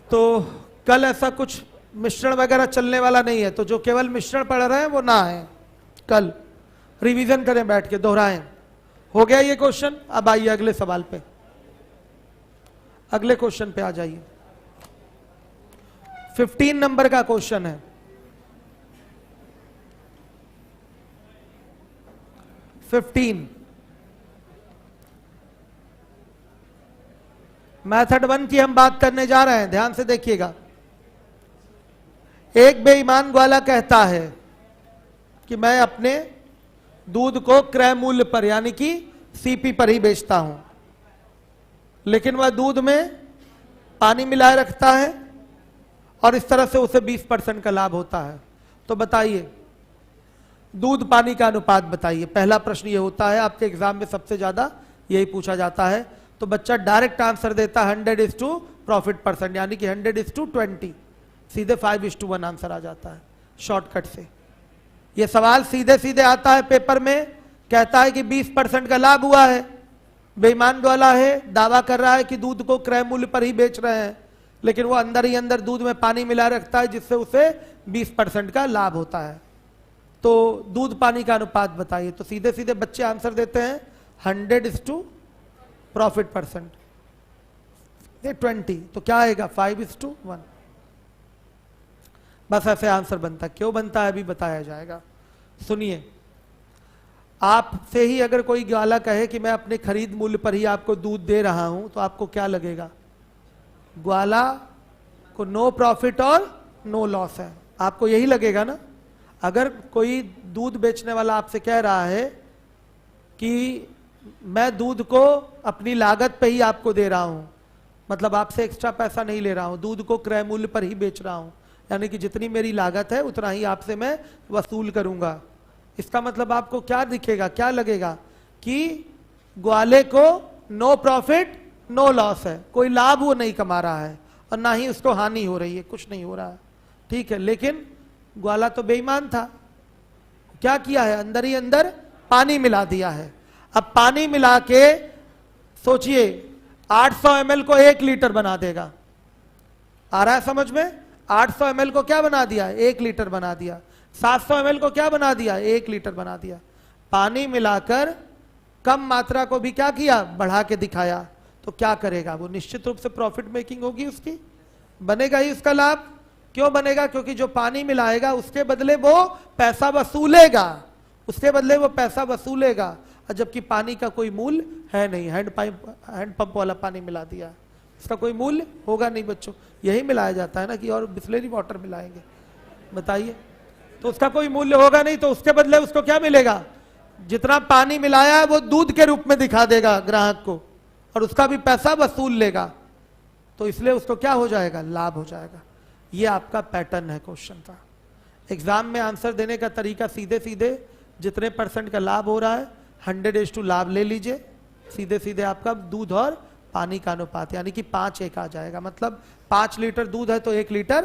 तो कल ऐसा कुछ मिश्रण वगैरह चलने वाला नहीं है, तो जो केवल मिश्रण पढ़ रहे हैं वो ना है, कल रिवीजन करें बैठ के, दोहराएं। हो गया ये क्वेश्चन? अब आइए अगले सवाल पे, अगले क्वेश्चन पे आ जाइए। 15 नंबर का क्वेश्चन है। 15 मेथड 1 की हम बात करने जा रहे हैं, ध्यान से देखिएगा। एक बेईमान ग्वाला कहता है कि मैं अपने दूध को क्रय मूल्य पर यानी कि सीपी पर ही बेचता हूं, लेकिन वह दूध में पानी मिलाए रखता है और इस तरह से उसे 20% का लाभ होता है। तो बताइए दूध पानी का अनुपात बताइए। पहला प्रश्न ये होता है आपके एग्जाम में, सबसे ज्यादा यही पूछा जाता है। तो बच्चा डायरेक्ट आंसर देता 100 प्रॉफिट परसेंट, यानी कि 100:20, सीधे 5:1 आंसर आ जाता है शॉर्टकट से। यह सवाल सीधे सीधे आता है पेपर में, कहता है कि 20% का लाभ हुआ है, बेईमान वाला है, दावा कर रहा है कि दूध को क्रय मूल्य पर ही बेच रहे हैं, लेकिन वो अंदर ही अंदर दूध में पानी मिला रखता है जिससे उसे 20% का लाभ होता है। तो दूध पानी का अनुपात बताइए। तो सीधे सीधे बच्चे आंसर देते हैं 100 प्रॉफिट परसेंट 20, तो क्या आएगा 5:1। बस ऐसे आंसर बनता है। क्यों बनता है अभी बताया जाएगा। सुनिए, आपसे ही अगर कोई ग्वाला कहे कि मैं अपने खरीद मूल्य पर ही आपको दूध दे रहा हूं, तो आपको क्या लगेगा? ग्वाला को नो प्रॉफिट और नो लॉस है, आपको यही लगेगा ना। अगर कोई दूध बेचने वाला आपसे कह रहा है कि मैं दूध को अपनी लागत पे ही आपको दे रहा हूं, मतलब आपसे एक्स्ट्रा पैसा नहीं ले रहा हूं, दूध को क्रय मूल्य पर ही बेच रहा हूं, यानी कि जितनी मेरी लागत है उतना ही आपसे मैं वसूल करूंगा, इसका मतलब आपको क्या दिखेगा, क्या लगेगा कि ग्वाले को नो प्रॉफिट नो लॉस है, कोई लाभ वो नहीं कमा रहा है और ना ही उसको हानि हो रही है, कुछ नहीं हो रहा है, ठीक है। लेकिन ग्वाला तो बेईमान था, क्या किया है, अंदर ही अंदर पानी मिला दिया है। अब पानी मिला के सोचिए 800 ml को 1 लीटर बना देगा, आ रहा है समझ में? 800 ml को क्या बना दिया? 1 लीटर बना दिया। 700 ml को क्या बना दिया? 1 लीटर बना दिया। पानी मिलाकर कम मात्रा को भी क्या किया? बढ़ा के दिखाया। तो क्या करेगा वो? निश्चित रूप से प्रॉफिट मेकिंग होगी उसकी, बनेगा ही उसका लाभ। क्यों बनेगा? क्योंकि जो पानी मिलाएगा उसके बदले वो पैसा वसूलेगा, उसके बदले वो पैसा वसूलेगा, जबकि पानी का कोई मूल्य है नहीं। हैंड पंप वाला पानी मिला दिया, इसका कोई मूल्य होगा नहीं बच्चों। यही मिलाया जाता है ना कि और बिस्लेरी वाटर मिलाएंगे, बताइए, तो उसका कोई मूल्य होगा नहीं। तो उसके बदले उसको क्या मिलेगा? जितना पानी मिलाया है वो दूध के रूप में दिखा देगा ग्राहक को और उसका भी पैसा वसूल लेगा, तो इसलिए उसको क्या हो जाएगा? लाभ हो जाएगा। ये आपका पैटर्न है क्वेश्चन का। एग्जाम में आंसर देने का तरीका सीधे सीधे जितने % का लाभ हो रहा है 100 लाभ ले लीजिए, सीधे सीधे आपका दूध और पानी का अनुपात यानी कि 5:1 आ जाएगा। मतलब 5 लीटर दूध है तो 1 लीटर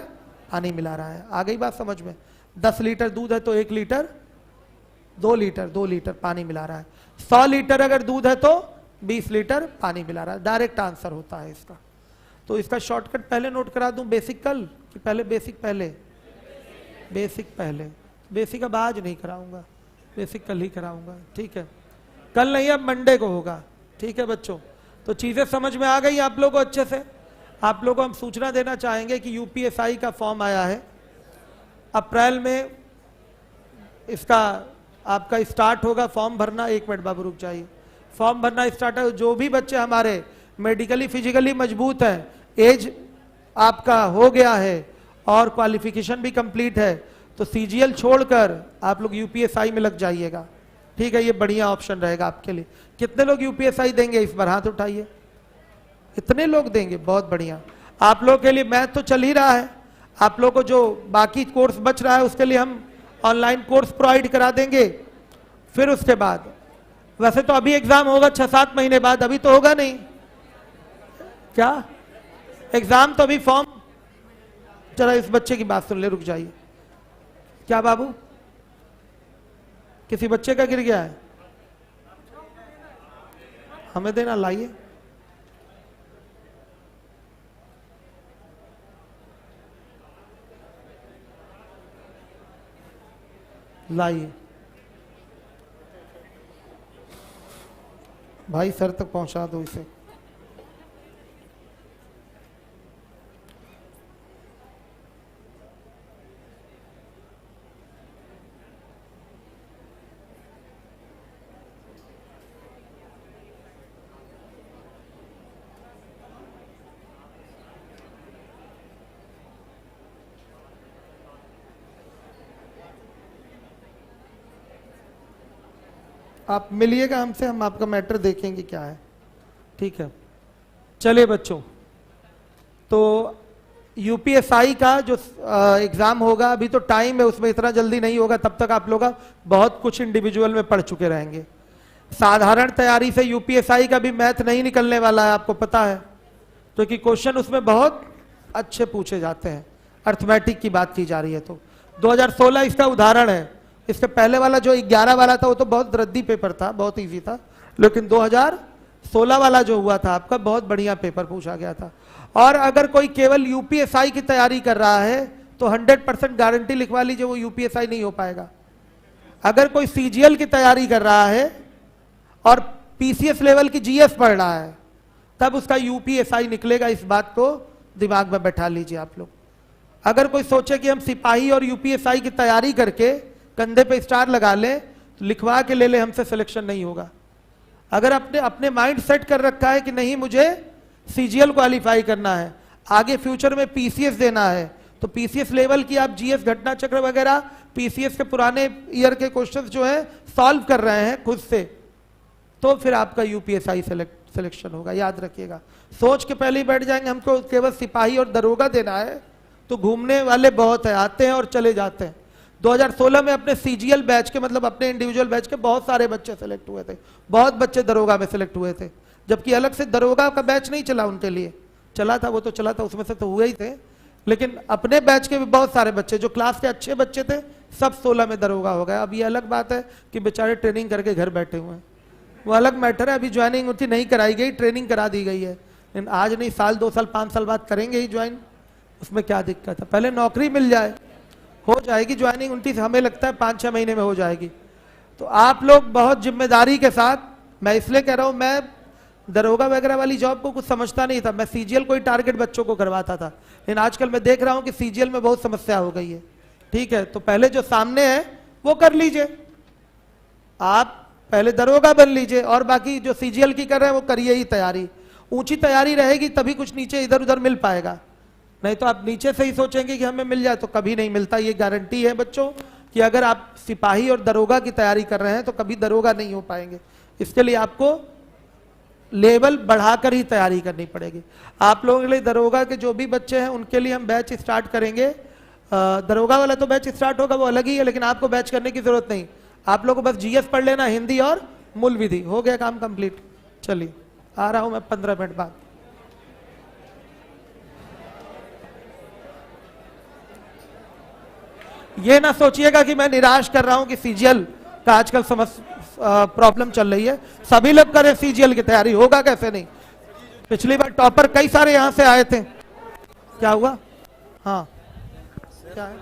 पानी मिला रहा है। आ गई बात समझ में? 10 लीटर दूध है तो 1 लीटर 2 लीटर पानी मिला रहा है। 100 लीटर अगर दूध है तो 20 लीटर पानी मिला रहा है। डायरेक्ट आंसर होता है इसका। तो इसका शॉर्टकट पहले नोट करा दूं, बेसिक कल कि पहले बेसिक पहले? बेसिक पहले। बेसिक अब आज नहीं कराऊंगा, बेसिक कल ही कराऊंगा, ठीक है। कल नहीं, अब मंडे को होगा, ठीक है बच्चों। तो चीजें समझ में आ गई आप लोगों को अच्छे से? आप लोगों को हम सूचना देना चाहेंगे कि यूपीएसआई का फॉर्म आया है, अप्रैल में इसका आपका स्टार्ट होगा फॉर्म भरना। 1 मिनट बाबू रुक जाइए। फॉर्म भरना स्टार्ट है। जो भी बच्चे हमारे मेडिकली फिजिकली मजबूत हैं, एज आपका हो गया है और क्वालिफिकेशन भी कंप्लीट है, तो सीजीएल छोड़कर आप लोग यूपीएसआई में लग जाइएगा, ठीक है। ये बढ़िया ऑप्शन रहेगा आपके लिए। कितने लोग यूपीएसआई देंगे इस बार? हाथ उठाइए। इतने लोग देंगे, बहुत बढ़िया। आप लोगों के लिए मैथ तो चल ही रहा है, आप लोगों को जो बाकी कोर्स बच रहा है उसके लिए हम ऑनलाइन कोर्स प्रोवाइड करा देंगे। फिर उसके बाद वैसे तो अभी एग्जाम होगा 6-7 महीने बाद, अभी तो होगा नहीं क्या एग्जाम? तो अभी फॉर्म, जरा इस बच्चे की बात सुन ले, रुक जाइए। क्या बाबू, किसी बच्चे का गिर गया है? हमें देना, लाइए। लाइए भाई, सर तक पहुंचा दो इसे। आप मिलिएगा हमसे, हम आपका मैटर देखेंगे क्या है, ठीक है। चलिए बच्चों, तो यूपीएसआई का जो एग्जाम होगा, अभी तो टाइम है, उसमें इतना जल्दी नहीं होगा, तब तक आप लोग बहुत कुछ इंडिविजुअल में पढ़ चुके रहेंगे। साधारण तैयारी से यूपीएसआई का भी मैथ नहीं निकलने वाला है, आपको पता है, क्योंकि क्वेश्चन उसमें बहुत अच्छे पूछे जाते हैं। अर्थमेटिक की बात की जा रही है तो 2016 इसका उदाहरण है। इससे पहले वाला जो 11 वाला था वो तो बहुत रद्दी पेपर था, बहुत इजी था, लेकिन 2016 वाला जो हुआ था आपका, बहुत बढ़िया पेपर पूछा गया था। और अगर कोई केवल यूपीएसआई की तैयारी कर रहा है तो 100% गारंटी लिखवा लीजिए वो यूपीएसआई नहीं हो पाएगा। अगर कोई सीजीएल की तैयारी कर रहा है और पीसीएस लेवल की जीएस पढ़ रहा है, तब उसका यूपीएसआई निकलेगा, इस बात को दिमाग में बैठा लीजिए आप लोग। अगर कोई सोचे कि हम सिपाही और यूपीएसआई की तैयारी करके कंधे पे स्टार लगा ले, तो लिखवा के ले ले, हमसे सिलेक्शन नहीं होगा। अगर अपने अपने माइंड सेट कर रखा है कि नहीं मुझे सीजीएल क्वालिफाई करना है, आगे फ्यूचर में पीसीएस देना है, तो पीसीएस लेवल की आप जीएस घटना चक्र वगैरह पीसीएस के पुराने ईयर के क्वेश्चंस जो हैं सॉल्व कर रहे हैं खुद से, तो फिर आपका यूपीएसआई सिलेक्शन होगा, याद रखिएगा। सोच के पहले ही बैठ जाएंगे हमको केवल सिपाही और दरोगा देना है, तो घूमने वाले बहुत है, आते हैं और चले जाते हैं। 2016 में अपने सीजीएल बैच के, मतलब अपने इंडिविजुअल बैच के बहुत सारे बच्चे सेलेक्ट हुए थे, बहुत बच्चे दरोगा में सेलेक्ट हुए थे, जबकि अलग से दरोगा का बैच नहीं चला उनके लिए, चला था वो तो चला था, उसमें से तो हुए ही थे, लेकिन अपने बैच के भी बहुत सारे बच्चे जो क्लास के अच्छे बच्चे थे सब 16 में दरोगा हो गए। अब ये अलग बात है कि बेचारे ट्रेनिंग करके घर बैठे हुए हैं, वो अलग मैटर है। अभी ज्वाइनिंग उनकी नहीं कराई गई, ट्रेनिंग करा दी गई है, लेकिन आज नहीं, साल 2 साल 5 साल बाद करेंगे ही ज्वाइन, उसमें क्या दिक्कत है। पहले नौकरी मिल जाए, हो जाएगी ज्वाइनिंग उनकी, हमें लगता है 5-6 महीने में हो जाएगी। तो आप लोग बहुत जिम्मेदारी के साथ, मैं इसलिए कह रहा हूं, मैं दरोगा वगैरह वाली जॉब को कुछ समझता नहीं था, मैं सीजीएल को ही टारगेट बच्चों को करवाता था, लेकिन आजकल मैं देख रहा हूं कि सीजीएल में बहुत समस्या हो गई है, ठीक है। तो पहले जो सामने है वो कर लीजिए, आप पहले दरोगा बन लीजिए, और बाकी जो सीजीएल की कर रहे हैं वो करिए ही तैयारी। ऊंची तैयारी रहेगी तभी कुछ नीचे इधर उधर मिल पाएगा, नहीं तो आप नीचे से ही सोचेंगे कि हमें मिल जाए तो कभी नहीं मिलता। ये गारंटी है बच्चों कि अगर आप सिपाही और दरोगा की तैयारी कर रहे हैं तो कभी दरोगा नहीं हो पाएंगे। इसके लिए आपको लेवल बढ़ाकर ही तैयारी करनी पड़ेगी। आप लोगों के लिए दरोगा के जो भी बच्चे हैं उनके लिए हम बैच स्टार्ट करेंगे। दरोगा वाला तो बैच स्टार्ट होगा, वो अलग ही है, लेकिन आपको बैच करने की जरूरत नहीं, आप लोगों को बस जीएस पढ़ लेना, हिंदी और मूल विधि, हो गया काम कंप्लीट। चलिए आ रहा हूं मैं 15 मिनट बाद। ये ना सोचिएगा कि मैं निराश कर रहा हूं कि सीजीएल का आजकल प्रॉब्लम चल रही है, सभी लोग करें सीजीएल की तैयारी, होगा कैसे नहीं। पिछली बार टॉपर कई सारे यहां से आए थे, क्या हुआ? हाँ क्या है?